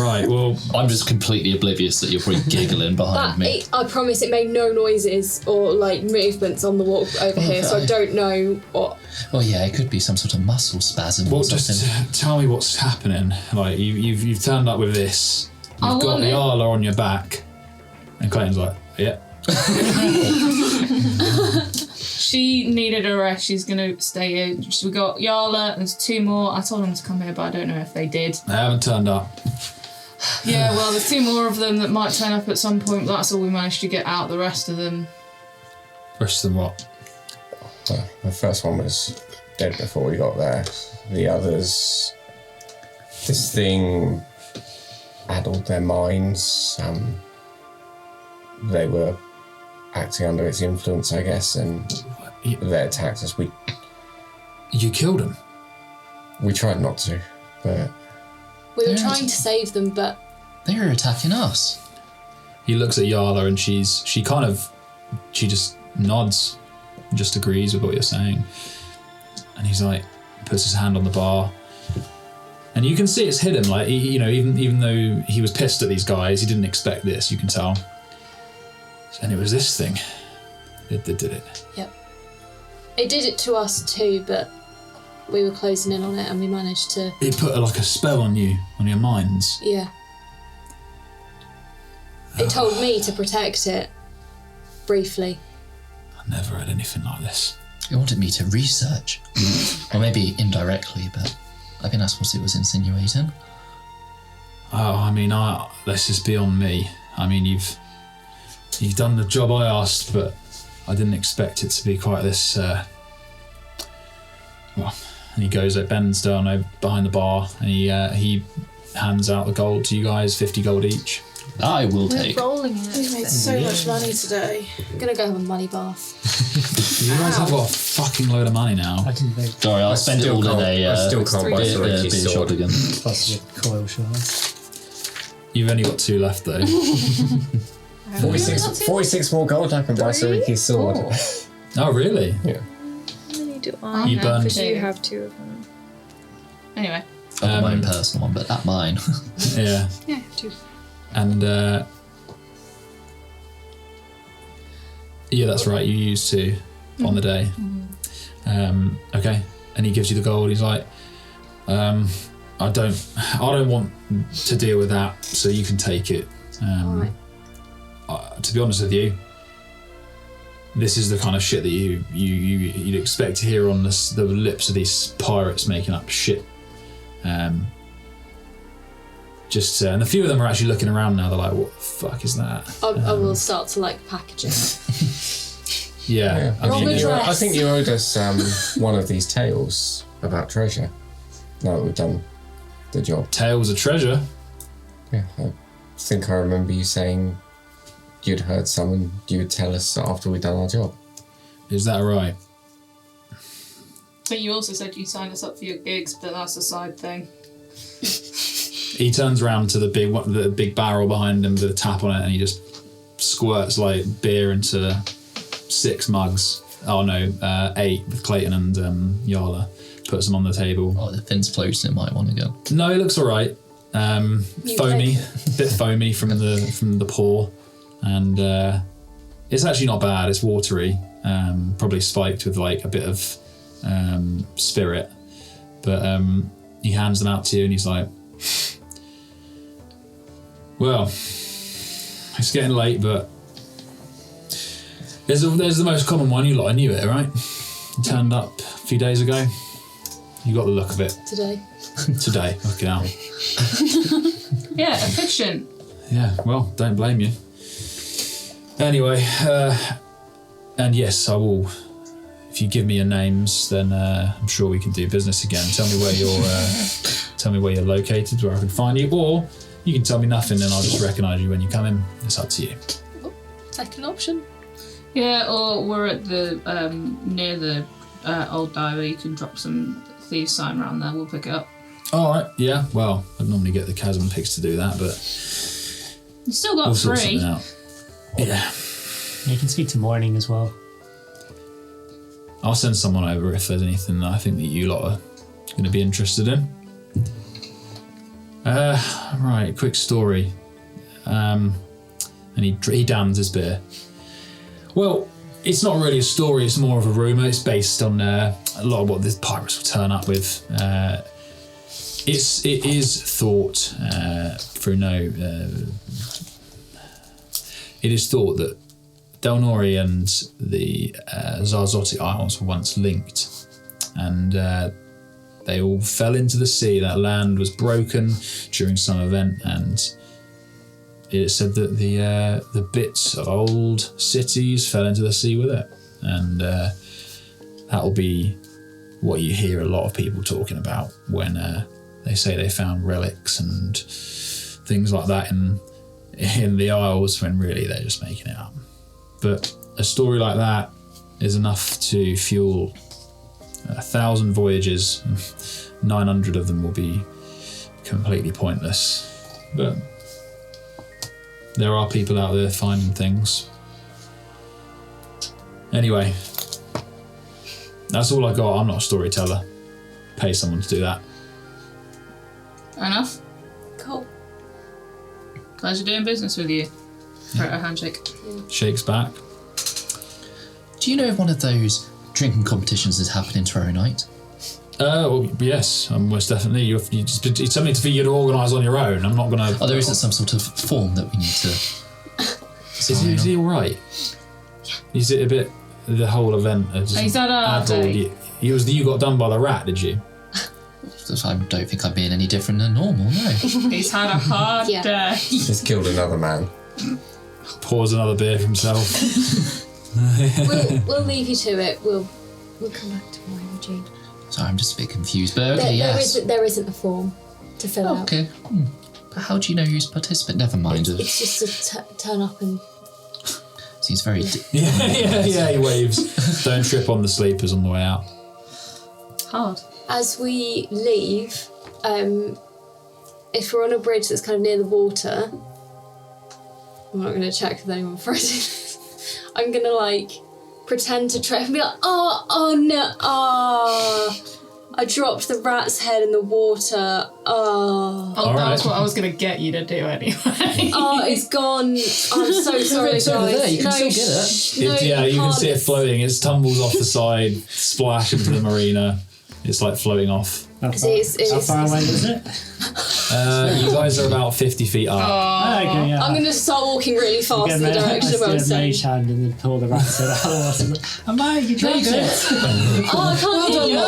Right. Well, I'm just completely oblivious that you're probably giggling behind me. I promise it made no noises or like movements on the walk over here, so I don't know what. Well, yeah, it could be some sort of muscle spasm well, or something. just tell me what's happening. Like you've turned up with this. I You've got want the it. Arla on your back, and Clayton's like, yeah. She needed a rest. She's gonna stay here. We got Yarla. There's 2 more. I told them to come here, but I don't know if they did. They haven't turned up. Yeah, well, there's 2 more of them that might turn up at some point. But that's all we managed to get out. The rest of them. Rest of them what? Well, the first one was dead before we got there. The others, this thing addled their minds. They were acting under its influence, I guess, and they attacked us. You killed him. We tried not to, but We were Yeah. trying to save them, but They were attacking us. He looks at Yarla and she just nods, just agrees with what you're saying. And he's like, puts his hand on the bar. And you can see it's hidden, like, even though he was pissed at these guys, he didn't expect this, you can tell. And it was this thing that did it. yep. It did it to us too, but we were closing in on it and we managed to, It put like a spell on you, on your minds. yeah. It told me to protect it, briefly. I never had anything like this. It wanted me to research. Or maybe indirectly, but I think that's what it was insinuating. Oh, I mean, this is beyond me. I mean, you've done the job I asked, but I didn't expect it to be quite this. Well, and he bends down over behind the bar, and he hands out the gold to you guys, 50 gold each. I will take. rolling in We've made so much money today. I'm gonna go have a money bath. You guys have got a fucking load of money now. I didn't think Sorry, I'll spend it all in a I still can't buy beer Soriki's sword. shotgun. plus your coil shards. You've only got 2 left though. 46 more gold, I can buy Soriki's sword. Oh, really? Yeah. How many do I You have? burned- Because you have 2 of them. Anyway. I've got my own personal one, but not mine. Yeah. Yeah, 2. And yeah, that's right. You used 2 on the day. Okay, and he gives you the gold. He's like, I don't want to deal with that, so you can take it. Alright. To be honest with you, this is the kind of shit that you'd expect to hear on the lips of these pirates making up shit. And a few of them are actually looking around now. They're like, "What the fuck is that?" I will start to like package it. Yeah, I Wrong mean, address. I think you owed us one of these tales about treasure. Now that we've done the job. tales of treasure. Yeah, I think I remember you saying you'd heard some and you would tell us after we'd done our job. Is that right? But you also said you signed us up for your gigs, but that's a side thing. He turns around to the big barrel behind him with a tap on it, and he just squirts like beer into 6 mugs. Oh no, 8 with Clayton and Yala. Puts them on the table. Oh, the fin's closed. It might want to go. No, it looks all right. Foamy, bit foamy from the pour, and it's actually not bad. It's watery, probably spiked with like a bit of spirit. But he hands them out to you, and he's like, "Well, it's getting late, but there's the most common one. You lot, I knew it, right? You turned up a few days ago. You got the look of it Today. today. Fucking hell. Yeah, efficient. Yeah, well, don't blame you. Anyway, and yes, I will. If you give me your names, then I'm sure we can do business again. Tell me where you're located, where I can find you, or you can tell me nothing, and I'll just recognise you when you come in. It's up to you. Second option. Yeah, or we're at the near the old diary. You can drop some thieves sign around there. We'll pick it up. All right. Yeah. Well, I'd normally get the Chasm Pigs to do that, but You still got we'll sort 3. something out. Yeah. You can speak to Morning as well. I'll send someone over if there's anything that I think that you lot are going to be interested in. Right, quick story. And he downs his beer. Well, it's not really a story, it's more of a rumour. It's based on a lot of what the pirates will turn up with. It is thought, it is thought that Delnori and the Zarzotti Isles were once linked, and they all fell into the sea. That land was broken during some event, and it is said that the bits of old cities fell into the sea with it, and that will be what you hear a lot of people talking about when they say they found relics and things like that in the Isles, when really they're just making it up. But a story like that is enough to fuel 1,000 voyages. 900 of them will be completely pointless. But there are people out there finding things. Anyway, that's all I got. I'm not a storyteller. Pay someone to do that. Fair enough. Cool. Pleasure doing business with you. Right, a handshake. Shakes back. Do you know if one of those drinking competitions is happening tomorrow night? Well, yes, most definitely. It's something for you to organise on your own. I'm not going to... Oh, there isn't some sort of form that we need to... Is he all right? Yeah. Is it a bit... The whole event... He's had a day. You got done by the rat, did you? I don't think I'm being any different than normal, no. He's had a hard day. He's killed another man. Pours another beer for himself. We'll leave you to it. We'll come back tomorrow, Eugene. Sorry, I'm just a bit confused, but okay, yes. There isn't a form to fill out. Okay. But how do you know who's a participant? Never mind. It's just to turn up and... Seems very... Yeah, he waves. Don't trip on the sleepers on the way out. Hard. As we leave, if we're on a bridge that's kind of near the water, I'm not going to check with anyone before I do this. I'm going to pretend to trip and be like, oh no, I dropped the rat's head in the water. That was what I was going to get you to do anyway. It's gone. I'm so sorry, It's guys. over there, you can still get it. You can see it floating. It tumbles off the side, splash into the marina. It's floating off. How far away is it? You guys are about 50 feet up. Okay, yeah. I'm going to start walking really fast in the direction of where I'm saying. Mage hand and then pull the rat's head out of the water. Amaya, you dropped it. I can't hear you.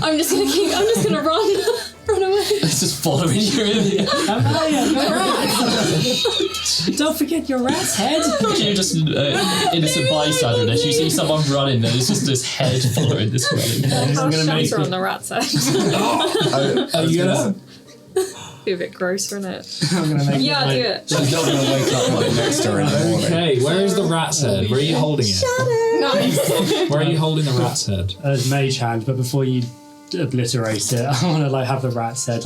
I'm just going to run away. It's just following you in. Amaya, your rat! Don't forget your rat's head. You're just an innocent bystander, and as you see someone running, there's just this head following this running. I'll shelter on the rat's head. Are you gonna? Be a bit gross, wouldn't it? I'm going to make do it. She's not going to wake up next to her in the morning. Okay, where is the rat's head? Where are you holding it? Nice. Where are you holding the rat's head? Mage hand, but before you obliterate it, I want to have the rat's head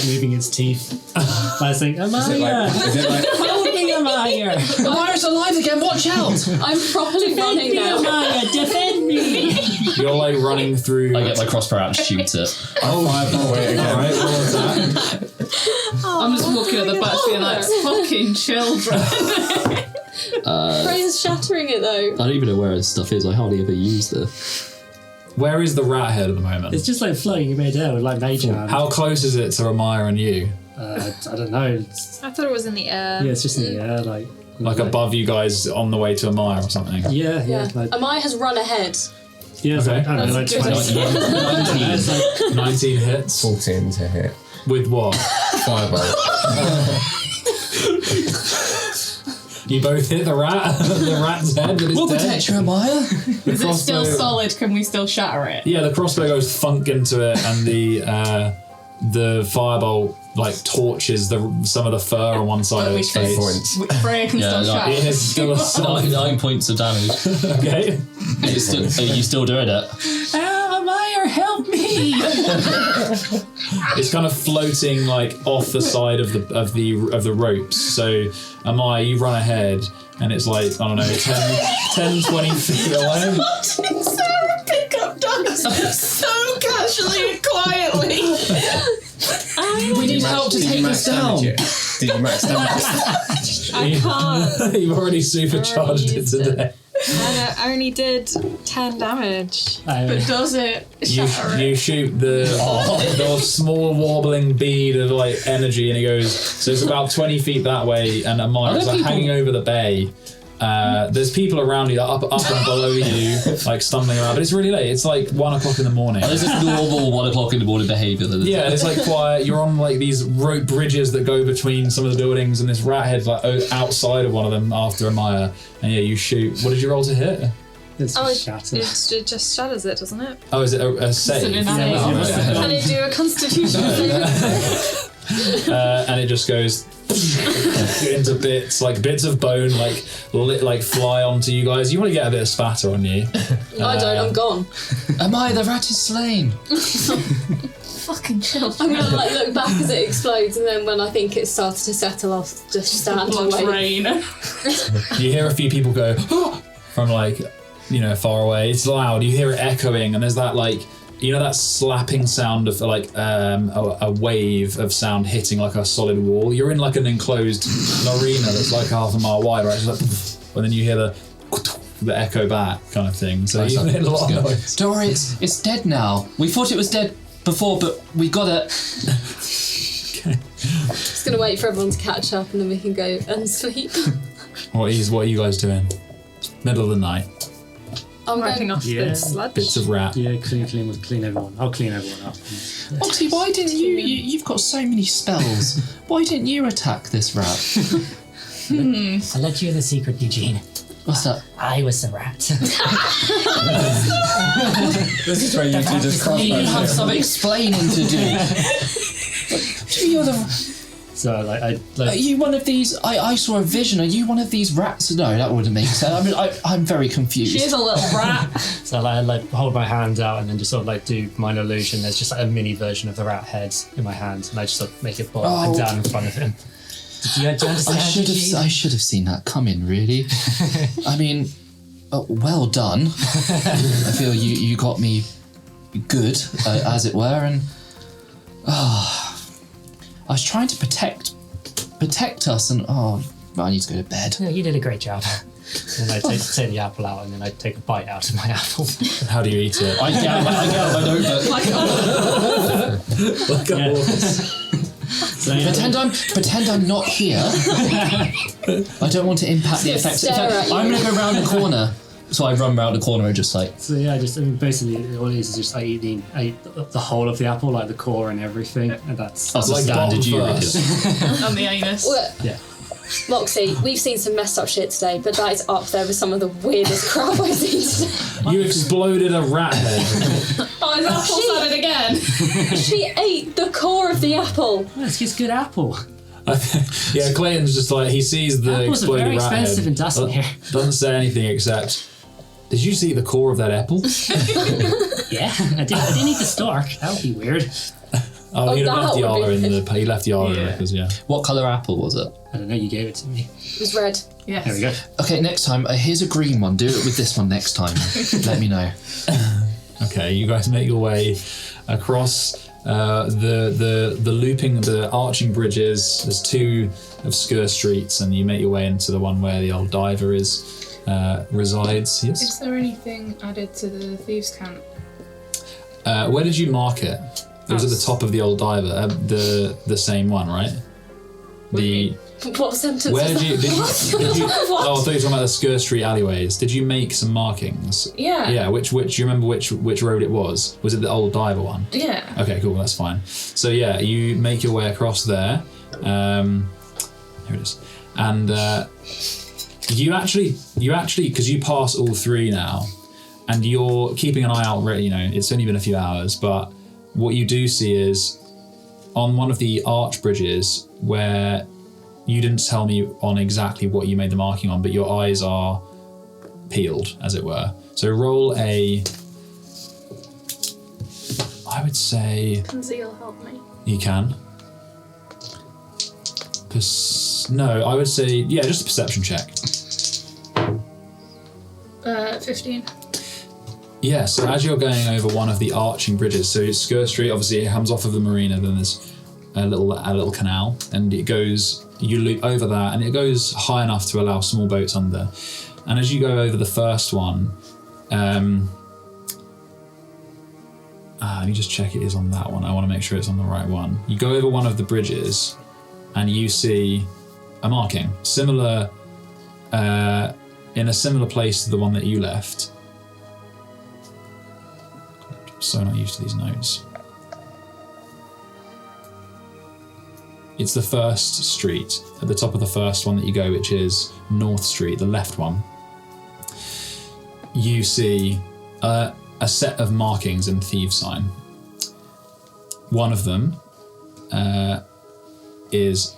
moving its teeth. I think, Amaya! Is it like Help me, Amaya! Amaya! Amaya's alive again, watch out! I'm properly running now. Amaya, defend me! You're like running through. I get my crossbow out to shoot it. Fireball it again. Alright, roll attack. I'm just walking at the back being like, fucking children. Freya's shattering it though. I don't even know where this stuff is. I hardly ever use this. Where is the rat head at the moment? It's just like floating in midair with like mage hand. How close is it to Amaya and you? I don't know. It's, I thought it was in the air. yeah, it's just in the air, like Above you guys on the way to Amaya or something? Yeah. Like, Amaya has run ahead. yeah, it's like, I don't know, like That's 20. It's like, 19 hits. 14 to hit. With what? Fireball. You both hit the rat. The rat's head that is We'll dead. protect you, Amaya. The Is it still crossbow- solid? Can we still shatter it? Yeah, the crossbow goes thunk into it, and the firebolt like torches some of the fur on one side But of we its can- face. Points. Freya can still no, shatter It is still a solid. 9 points of damage. Okay. Are you still doing it? Amaya, help me! It's kind of floating like off the side of the ropes. So Amaya, you run ahead, and it's like I don't know, 10 20 feet away. Watching Sarah pick up dogs so casually and quietly. We need help to take us down. Did you max damage? I can't. You've already supercharged it used it. today. And I only did 10 damage. But does it shatter it? You shoot the small wobbling bead of like energy, and it goes. So it's about 20 feet that way, and Amaya's like hanging over the bay. There's people around you, up and below you, like stumbling around. But it's really late. It's like 1 o'clock in the morning. This is normal 1 o'clock in the morning behaviour. Yeah, it's like quiet. You're on like these rope bridges that go between some of the buildings, and this rat head's like outside of one of them after Amaya. And yeah, you shoot. What did you roll to hit? it's Oh, just shattered. it just shatters it, doesn't it? Oh, is it a save? Can it do a constitution save? And it just goes into bits, like bits of bone, like fly onto you guys. You want to get a bit of spatter on you. I don't, I'm gone. Amaya, the rat is slain. Fucking chill. I'm gonna like look back as it explodes, and then when I think it's started to settle, I'll just stand and Blood wait. rain. You hear a few people go from like far away. It's loud. You hear it echoing, and there's that like that slapping sound of like a wave of sound hitting like a solid wall. You're in like an enclosed arena that's like half a mile wide, right? It's like, and then you hear the echo back kind of thing. So you hear a lot of noise. Don't worry, it's dead now. We thought it was dead before, but we got it. Just gonna wait for everyone to catch up, and then we can go and sleep. What are you guys doing? Middle of the night. I'm Wiping going. off Yeah. the sludge. Bits of rat. Yeah, clean everyone. I'll clean everyone up. Oxy, why didn't you've got so many spells. Why didn't you attack this rat? I'll let you in the secret, Eugene. What's that? I was the rat. This is where you two just cross You have some explaining to do. You're the... So Are you one of these? I saw a vision. Are you one of these rats? No, that wouldn't make sense. I mean, I'm very confused. She's a little rat. So I like hold my hand out and then just sort of like do minor illusion. There's just like a mini version of the rat head in my hand, and I just sort of make it boil down in front of him. Do you understand? I should have seen that coming. Really. I mean, well done. I feel you got me good, as it were, and I was trying to protect us, and I need to go to bed. No, you did a great job. And I take the apple out, and then I take a bite out of my apple. How do you eat it? I get out my notebook. Like a horse. So, yeah, Pretend I'm not here. I don't want to impact the effects. In fact, I'm going to go round the corner. So I run round the corner and just like... So yeah, basically all it is just I eat the whole of the apple, like the core and everything, and that's That's like a standard you bottom reckon. first. On the anus. Well, yeah. Moxie, we've seen some messed up shit today, but that is up there with some of the weirdest crap I've seen today. You exploded a rat head. Oh, his apple said it again. She ate the core of the apple. Oh, it's just good apple. Yeah, Clayton's just like, he sees the Apples are exploded very rat expensive head. in Dustmere. Doesn't say anything except, did you see the core of that apple? Yeah, I didn't eat the stalk. That would be weird. Oh, you'd have left that would Yala be in good. the. You left Yala in Yeah. the because yeah. What colour apple was it? I don't know, you gave it to me. It was red. Yes. There we go. Okay, next time, here's a green one. Do it with this one next time. Let me know. Okay, you guys make your way across the looping, the arching bridges. There's 2 of Scure streets, and you make your way into the one where the old diver resides. Yes. Is there anything added to the thieves' camp? Where did you mark it? It was at the top of the old diver, the same one, right? The What sentence where is did you? that? Did you, did you What? oh, I thought you were talking about the Scure Street alleyways. Did you make some markings? Yeah. Yeah. Which do you remember which road it was? Was it the old diver one? Yeah. Okay, cool. That's fine. So yeah, you make your way across there. Here it is, and you actually, because you pass all 3 now, and you're keeping an eye out. You know, it's only been a few hours, but what you do see is on one of the arch bridges where you didn't tell me on exactly what you made the marking on, but your eyes are peeled, as it were. So roll a. I would say. Can Zeal help me? You can. No, I would say, yeah, just a perception check. 15. Yeah, so as you're going over one of the arching bridges, so Scure Street, obviously it comes off of the marina, then there's a little canal, and it goes, you loop over that, and it goes high enough to allow small boats under. And as you go over the first one, let me just check it is on that one. I want to make sure it's on the right one. You go over one of the bridges, and you see a marking, similar, in a similar place to the one that you left. I'm so not used to these notes. It's the first street, at the top of the first one that you go, which is North Street, the left one. You see a set of markings in Thieves' Sign. One of them is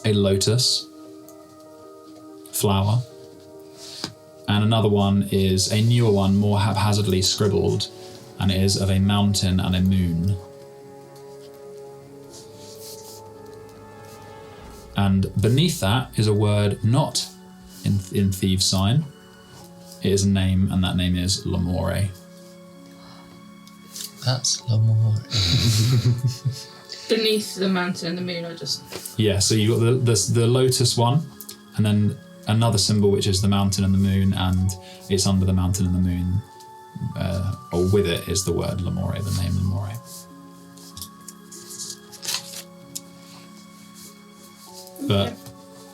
a lotus flower, and another one is a newer one, more haphazardly scribbled, and it is of a mountain and a moon. And beneath that is a word not in Thieves' Sign. It is a name, and that name is Lamore. That's Lamore. Beneath the mountain and the moon, or just. Yeah, so you've got the lotus one, and then another symbol which is the mountain and the moon, and it's under the mountain and the moon, or with it is the word Lamore, the name Lamore. But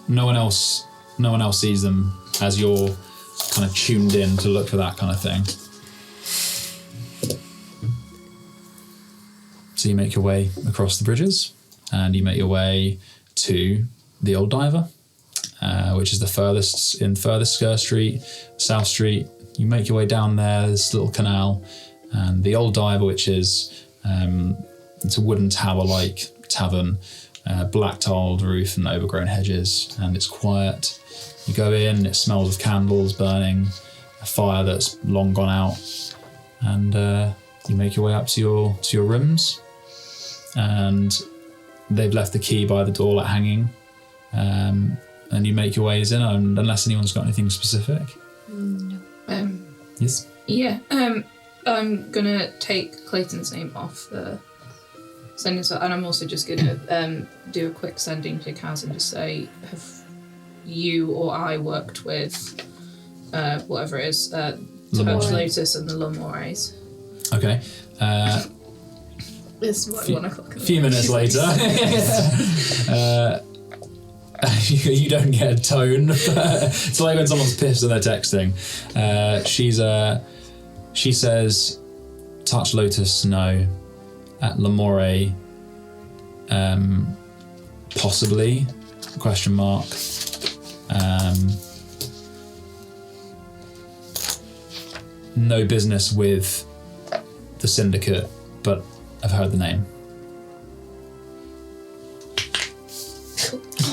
no one else sees them as you're kind of tuned in to look for that kind of thing. So you make your way across the bridges, and you make your way to the old diver, which is the furthest Scure Street, South Street. You make your way down there, this little canal, and the old diver, which is it's a wooden tower-like tavern, black tiled roof and overgrown hedges, and it's quiet. You go in, it smells of candles burning, a fire that's long gone out, and you make your way up to your rooms, and they've left the key by the door hanging, and you make your ways in, unless anyone's got anything specific. No. Yes. Yeah. I'm gonna take Clayton's name off the sending, and I'm also just gonna do a quick sending to Kaz and just say, have you or I worked with whatever it is, Touch Lotus and the Lamores? Okay. It's like 1 o'clock. A few minutes later, you don't get a tone. It's like when someone's pissed and they're texting. She says, "Touch Lotus, no. At Lamore, possibly? ? No business with the syndicate, but I've heard the name."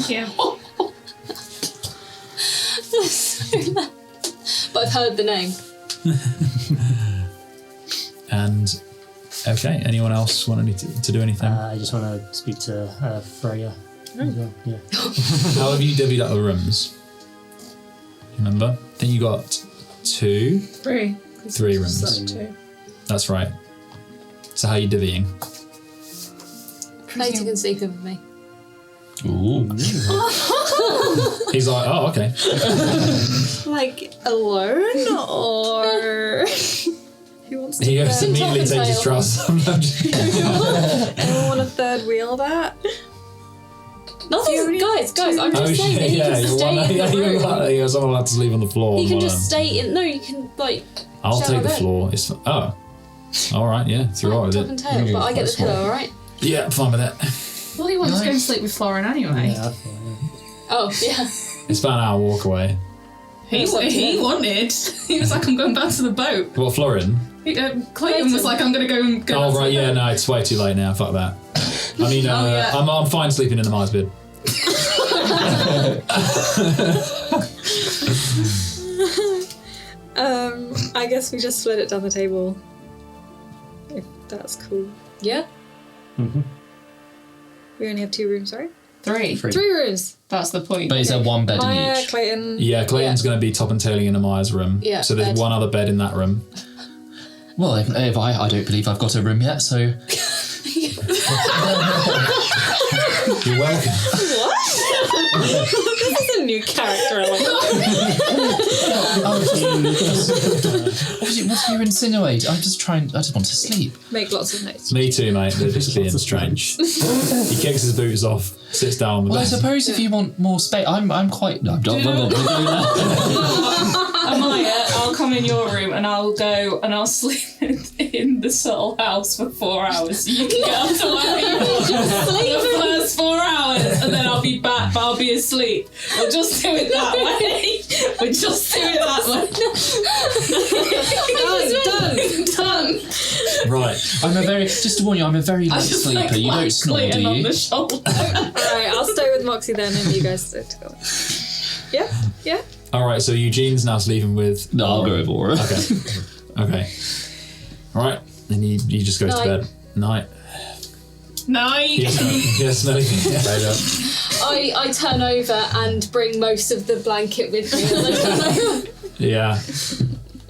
Yeah. But I've heard the name. And Okay. Anyone else want to do anything? I just want to speak to Freya. As well. Yeah. How have you divvied up the rooms? Remember? I think you got 2, 3. 3 rooms. That's 2. That's right. So how are you divvying? Clayton can sleep in with me. Ooh. He's like, oh, okay. Like, alone? Or... Who wants to He goes Top immediately and takes his tail. trousers off. Anyone want to third wheel that? Nothing, guys, I'm just saying that he can you're stay in the room. you're someone allowed to sleep on the floor. He can while just stay in. No, you can like. I'll share take my the bed. floor. It's all right. Yeah, if you're all right Top with and it. tail, but I get the That's pillow, alright? Yeah, I'm fine with it. Well, he wants to go and sleep with Florin anyway. Yeah, I thought, yeah. Oh yeah. It's about an hour walk away. He wanted. He was like, I'm going back to the boat. What, Florin? Clayton was like, I'm going to go and go. Oh back to right, the yeah, boat. no, it's way too late now. Fuck that. I mean, yeah. I'm fine sleeping in the Mars bed. I guess we just split it down the table. If that's cool. Yeah. We only have 2 rooms, right? 3. 3 rooms. That's the point. But is there one bed in Maya, each? Clayton. Yeah, Clayton's going to be top and tailing in Amaya's room. Yeah, So there's bed. one other bed in that room. Well, if I don't believe I've got a room yet, so You're welcome. This is a new character element. what do you insinuate? I just want to sleep. Make lots of notes. Me too, mate. They're just being strange. He kicks his boots off, sits down on the Well, I bed. suppose if you want more space, I'm quite. No, I'm not going to do that. Amaya, I'll come in your room and I'll go and I'll sleep in the subtle house for 4 hours. So you can get up to where you want for the first 4 hours and then I'll be back, but I'll be asleep. We'll just do it that way. We'll just do it that way. Done. Right. Just to warn you, I'm a very light Just sleeper. You don't snore, do Clayton on you? the shoulder. Alright, I'll stay with Moxie then and you guys stay together. Yeah? Yeah? All right. So Eugene's now sleeping with. No, I'll go with Aura. Okay. All right. Then he just goes to bed. Night. Night. Yes. No. I turn over and bring most of the blanket with me. And I turn over. Yeah.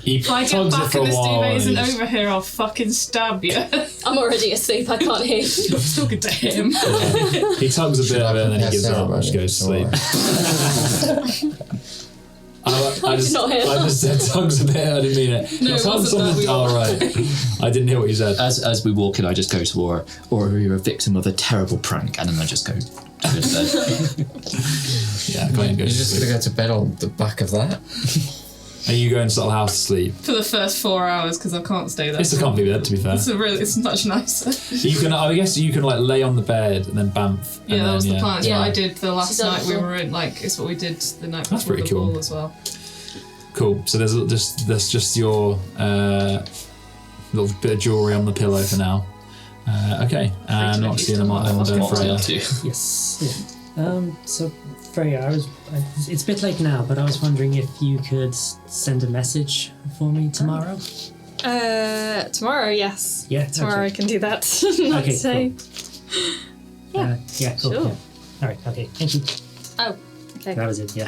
He If I get tugs it back for a and this while. duvet isn't and he's- over here, I'll fucking stab you. I'm already asleep. I can't hear. I'm talking to him. He tugs a bit of it and then he gives up and just goes to sleep. I did not hear that. just said tugs a bit. I didn't mean it. No, it Tugs wasn't on that. the. Oh right. I didn't hear what you said. As we walk in, I just go to Aura. Aura, you're a victim of a terrible prank, and then I just go to bed. Yeah, Clayton You're goes to just sleep. gonna go to bed on the back of that? Are you going to Subtle House to sleep? For the first 4 hours because I can't stay there. It's a comfy bed, to be fair. It's much nicer. You can. I guess you can like lay on the bed and then bamf. Yeah, and that was then, the plan. It's Yeah. what I did the last She's done night we before. were in. Like, it's what we did the night That's before pretty the cool. ball as well. Cool. So there's just your little bit of jewellery on the pillow for now. Okay, and Moxie and Freya. Yes. Yeah. So Freya, it's a bit late now, but I was wondering if you could send a message for me tomorrow. Tomorrow, yes. Yeah. Tomorrow I okay. can do that. Not Okay, today. Yeah. Cool. Sure. Yeah. All right. Okay. Thank you. Oh, okay. That was it. Yeah.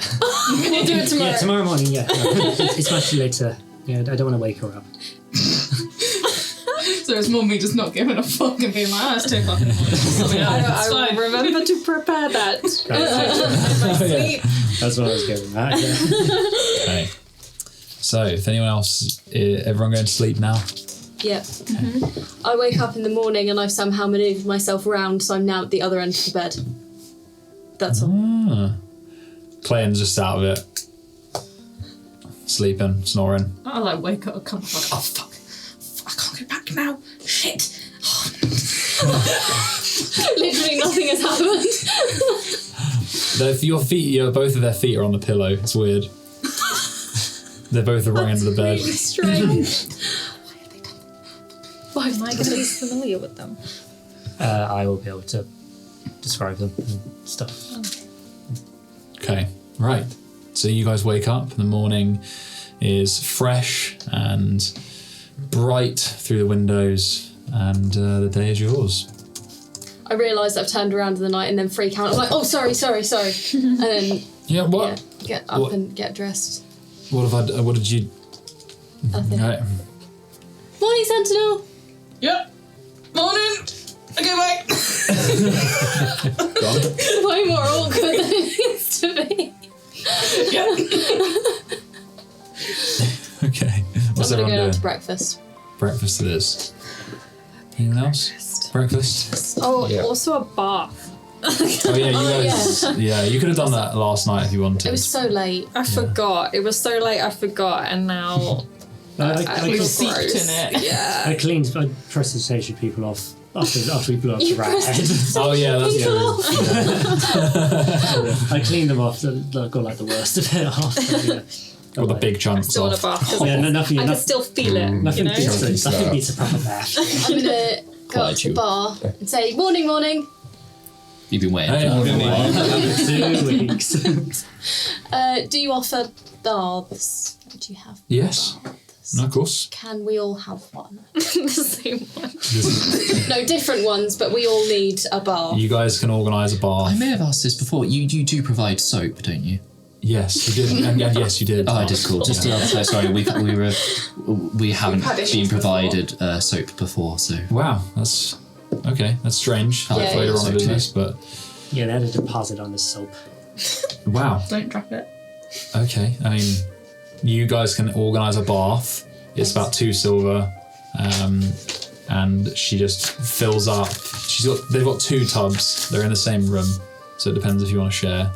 We'll do it tomorrow. Yeah. Tomorrow morning. Yeah. No, it's much too late to. Yeah. I don't want to wake her up. So it's more me just not giving a fuck and being like, oh, it's 2 o'clock in the morning. Something else. I It's will fine. remember to prepare that. That's what I was going at. Yeah. Okay. So if anyone else, everyone going to sleep now? Yeah. I wake up in the morning and I've somehow manoeuvred myself around, so I'm now at the other end of the bed. That's all. Ah. Clayton's just out of it. Sleeping, snoring. I like wake up and come like, oh fuck. I can't go back now. Shit. Literally nothing has happened. Both of their feet are on the pillow. It's weird. They're both the wrong end of the bed. Really strange. Why Am I going to be familiar with them? I will be able to describe them and stuff. Okay, right. So you guys wake up. The morning is fresh and bright through the windows. and the day is yours. I realise I've turned around in the night and then freak out. I'm like, oh, sorry. And then Yeah, what? get up What? and get dressed. What have I? What did you? Nothing. Right. Morning, Sentinel. Yep. Morning. Okay, bye. Gone. Way more awkward than it used to be. Okay. What's I'm gonna everyone go doing? to breakfast. Breakfast it is. Anything else? Breakfast? Oh, Yeah. also a bath. Oh yeah, you guys. Yeah, you could have done that last night if you wanted. It was so late. I forgot. It was so late I forgot, and now I We feel seeped gross. in it. Yeah. I prestidigitation people off after we blew up the You rat head. Oh yeah, that's I cleaned them off. So I got like the worst of it off. But, yeah. All the big chunks Still in a off. bath. 'cause Yeah, nothing. I can still feel it, Nothing you know? beats nothing beats a proper bath. I'm gonna go up to the bar and say, morning. You've been waiting Hey, for I've that been for a while. 2 weeks. Do you offer baths? Do you have Yes. baths? No, of course. Can we all have one? the same one. No, different ones, but we all need a bath. You guys can organise a bar. I may have asked this before. You do provide soap, don't you? Yes, you did. And yes, you did. Oh, I did. Cool. Just to say, sorry, we haven't had been issues provided soap before, so Wow, that's okay. That's strange. Yeah, Later it's on in okay. business, but Yeah, they had a deposit on the soap. wow. Don't drop it. Okay, I mean, you guys can organise a bath. It's about 2 silver, and she just fills up. They've got 2 tubs. They're in the same room, so it depends if you want to share.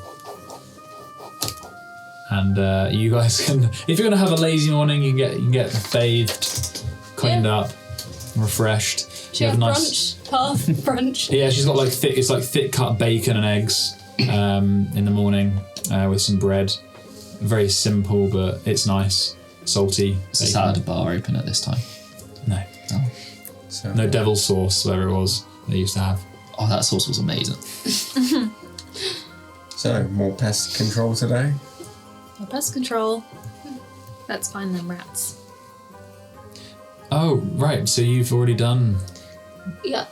And you guys can, if you're gonna have a lazy morning, you can get bathed, cleaned up, refreshed. Do you have brunch? Bath brunch? Yeah, she's got like thick cut bacon and eggs in the morning with some bread. Very simple, but it's nice. Salty. is the bacon. salad bar open at this time? No. So, No devil sauce, whatever it was they used to have. Oh, that sauce was amazing. So, more pest control today? Well, pest control. Let's find them rats. Oh, right. So you've already done. Yeah.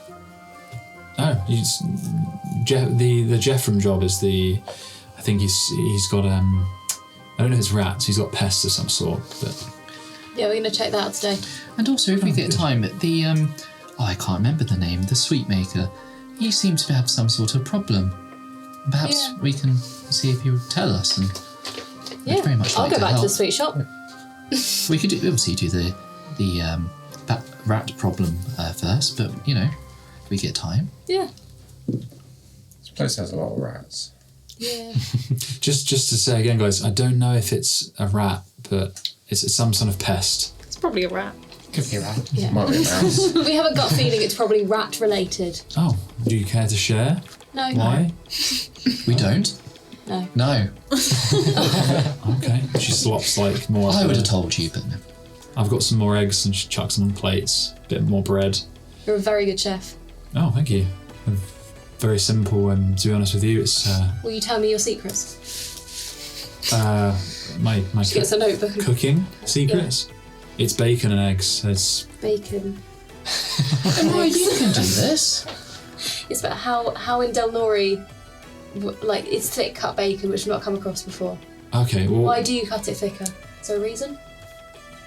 Oh, the Jeffrem job is the. I think he's got I don't know if it's rats. He's got pests of some sort, but. Yeah, we're going to check that out today. And also, if we get good. time, the I can't remember the name. The sweet maker. He seems to have some sort of problem. Perhaps Yeah. we can see if he would tell us. And Yeah. very much I'll like go to back to the help. sweet shop. We could obviously do the rat problem first, but if we get time. Yeah. This place has a lot of rats. Yeah. Just to say again, guys, I don't know if it's a rat, but it's some sort of pest. It's probably a rat. Could be right. Yeah. Might be a mouse. We have a gut feeling it's probably rat related. Oh, do you care to share? No. Why? We don't. No. No. Okay. She slops like more. I would have told you, but no. I've got some more eggs and she chucks them on plates. A bit more bread. You're a very good chef. Oh, thank you. Very simple, and to be honest with you, it's Will you tell me your secrets? my She gets a notebook and cooking secrets. It's bacon and eggs. It's bacon. Oh, you can do this. It's about how in Delnori, like, it's thick cut bacon, which I've not come across before. okay. Well, Why do you cut it thicker? Is there a reason?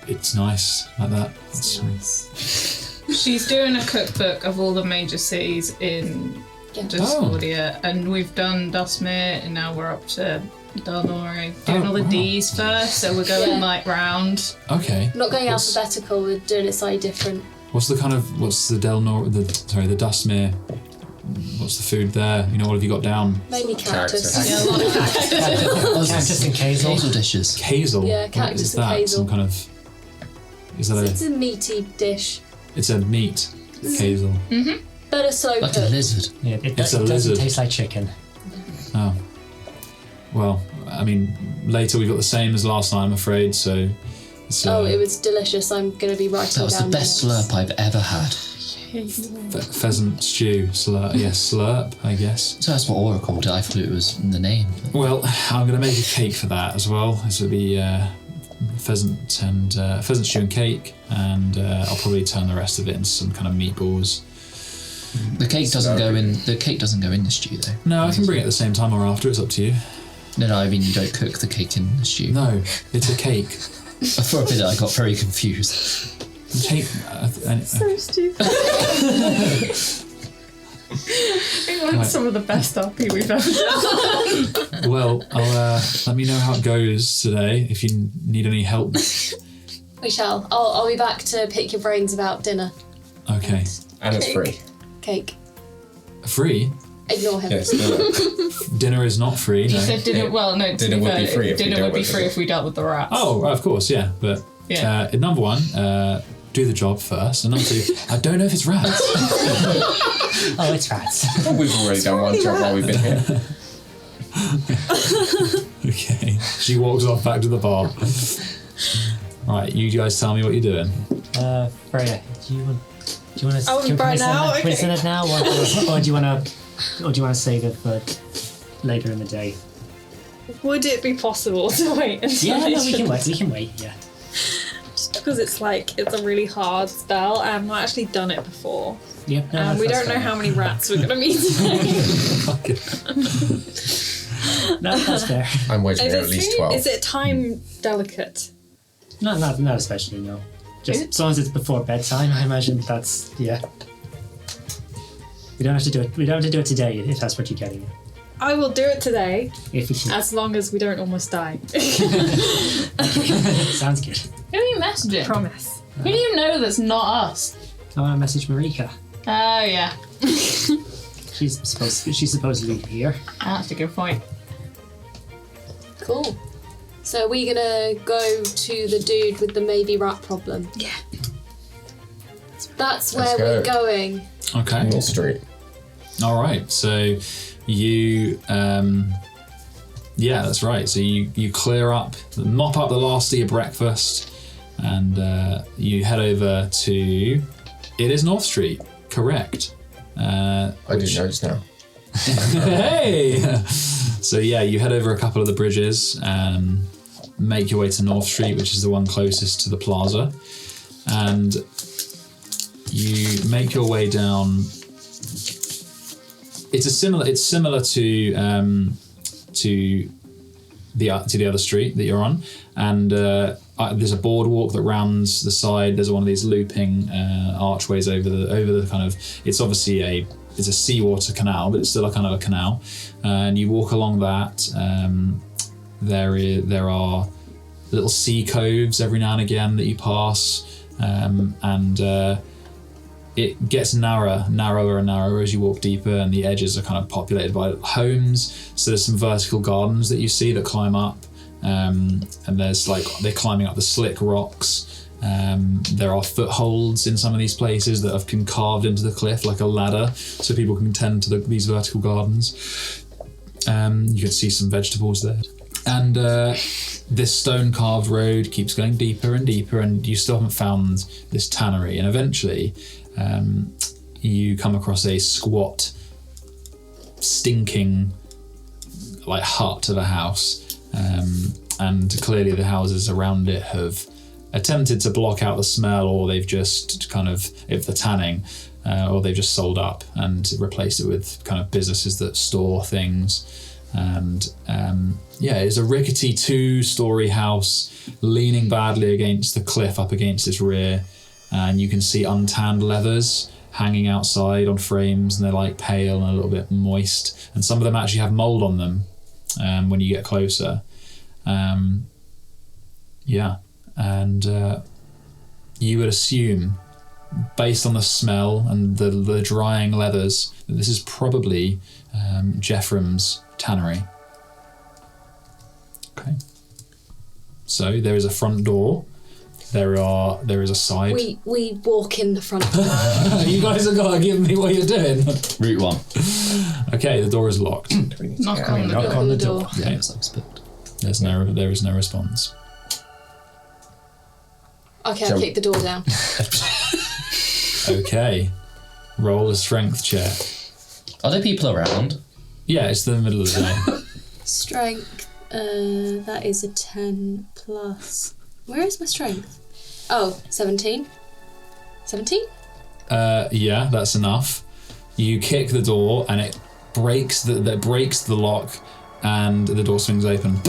it's nice like that. It's nice. She's doing a cookbook of all the major cities in Yeah. Dustmere, and we've done Dustmere, and now we're up to Delnori. Doing Oh, all the wow. D's first, so we're going Yeah. like round. Okay. We're not going What's- alphabetical, we're doing it slightly different. What's the Delnor? The Dustmere. What's the food there? What have you got down? Mainly cactus. Cactus. Yeah, a lot of Cactus and Kazel. Hazel dishes. Hazel. Yeah, What cactus is and that? hazel. Some kind of. Is that It's a meaty dish. It's a meat. Hazel. Better slow Like a cooked. lizard. Yeah, it It's a doesn't lizard. taste like chicken. Oh. Well, I mean, later we got the same as last night, I'm afraid. So. It's, Oh, it was delicious. I'm going to be writing That was the down best notes. slurp I've ever had. pheasant stew. Slurp. Yes, slurp. I guess. So that's what Aura called it. I thought it was the name. Well, I'm going to make a cake for that as well. This will be pheasant and pheasant stew and cake, and I'll probably turn the rest of it into some kind of meatballs. The cake doesn't go in. The cake doesn't go in the stew, though. No, I can bring it at the same time or after. It's up to you. No, I mean you don't cook the cake in the stew. No, it's a cake. For a bit, I got very confused. Cake. So stupid. It was some of the best RP we've ever done. Well, I'll let me know how it goes today. If you need any help. We shall. I'll be back to pick your brains about dinner. Okay. And it's free. Cake. Free? Ignore him. Yes, dinner. Dinner is not free. You No. said dinner. Well, no. Dinner would be free if we Dinner dealt would be with free it. if we dealt with the rats. Oh, of course, yeah. But Yeah. number one, do the job first, and number two, I don't know if it's rats. Oh, it's rats. Well, we've already done one job while we've been here. Okay. She walks off back to the bar. Right, you guys tell me what you're doing. Freya, do you want to? Oh, right now? Can we send Okay. it now, or do you want to save it for later in the day? Would it be possible to wait until Yeah, no, it's we can wait. We can wait. Yeah. Just because it's a really hard spell, and I've not actually done it before. Yeah. No, And we that's don't know fair. how many rats we're going to meet today. Fuck it. No, that's fair. I'm waiting at least 12. Is it time delicate? Not especially. No. Just as long as it's before bedtime, I imagine that's yeah. We don't have to do it. We don't have to do it today if that's what you're getting at. I will do it today, If we can. as long as we don't almost die. Sounds good. Who are you messaging? Promise. Who do you know that's not us? I want to message Marika. Oh yeah, She's supposedly here. that's a good point. Cool. So are we gonna go to the dude with the maybe rat problem? Yeah. That's where Let's we're go. going. Okay. North Street. All right. So you, yeah, that's right. So you clear up, mop up the last of your breakfast, and you head over to. It is North Street. Correct. I do notice now. Hey. So yeah, you head over a couple of the bridges, make your way to North Street, which is the one closest to the plaza, and you make your way down. It's similar to the other street that you're on, and there's a boardwalk that rounds the side. There's one of these looping archways over the kind of. It's obviously it's a seawater canal, but it's still a kind of a canal, and you walk along that. There are little sea coves every now and again that you pass, and it gets narrower and narrower as you walk deeper, and the edges are kind of populated by homes. So there's some vertical gardens that you see that climb up, and there's they're climbing up the slick rocks. There are footholds in some of these places that have been carved into the cliff like a ladder, so people can tend to these vertical gardens. You can see some vegetables there. And this stone carved road keeps going deeper and deeper, and you still haven't found this tannery. And eventually you come across a squat, stinking hut of a house, and clearly the houses around it have attempted to block out the smell, or they've just if the tanning, or they've just sold up and replaced it with kind of businesses that store things. And it's a rickety 2-story house leaning badly against the cliff up against its rear, and you can see untanned leathers hanging outside on frames, and they're pale and a little bit moist, and some of them actually have mold on them when you get closer. And you would assume, based on the smell and the drying leathers, that this is probably Jeffram's tannery. Okay. So there is a front door. There is a side. We walk in the front door. You guys have got to give me what you're doing. Route 1. Okay, the door is locked. Knock on the Knock door. on the door. Okay. As I expect. There is no response. Okay, I So- kick the door down. Okay. Roll a strength check. Are there people around? Yeah, it's the middle of the day. Strength, that is a 10 plus Where is my strength? Oh, 17. 17? Yeah, that's enough. You kick the door and it breaks the lock, and the door swings open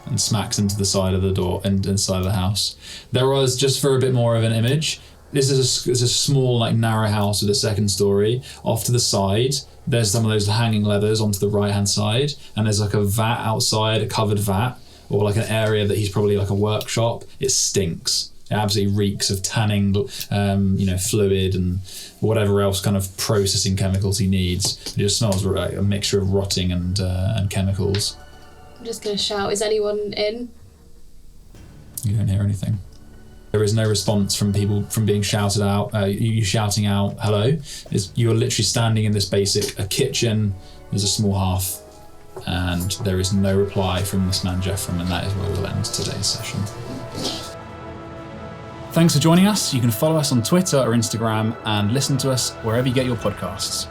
and smacks into the side of the door and inside of the house. There was, just for a bit more of an image, this is a small, like, narrow house with a second story. Off to the side, there's some of those hanging leathers onto the right-hand side, and there's like a vat outside, a covered vat, or like an area that he's probably like a workshop. It stinks. It absolutely reeks of tanning, fluid and whatever else kind of processing chemicals he needs. It just smells like a mixture of rotting and chemicals. I'm just going to shout, is anyone in? You don't hear anything. There is no response from people from being shouted out. You shouting out hello. You are literally standing in this a kitchen. There's a small hearth, and there is no reply from this man Jephram, and that is where we'll end today's session. Thanks for joining us. You can follow us on Twitter or Instagram and listen to us wherever you get your podcasts.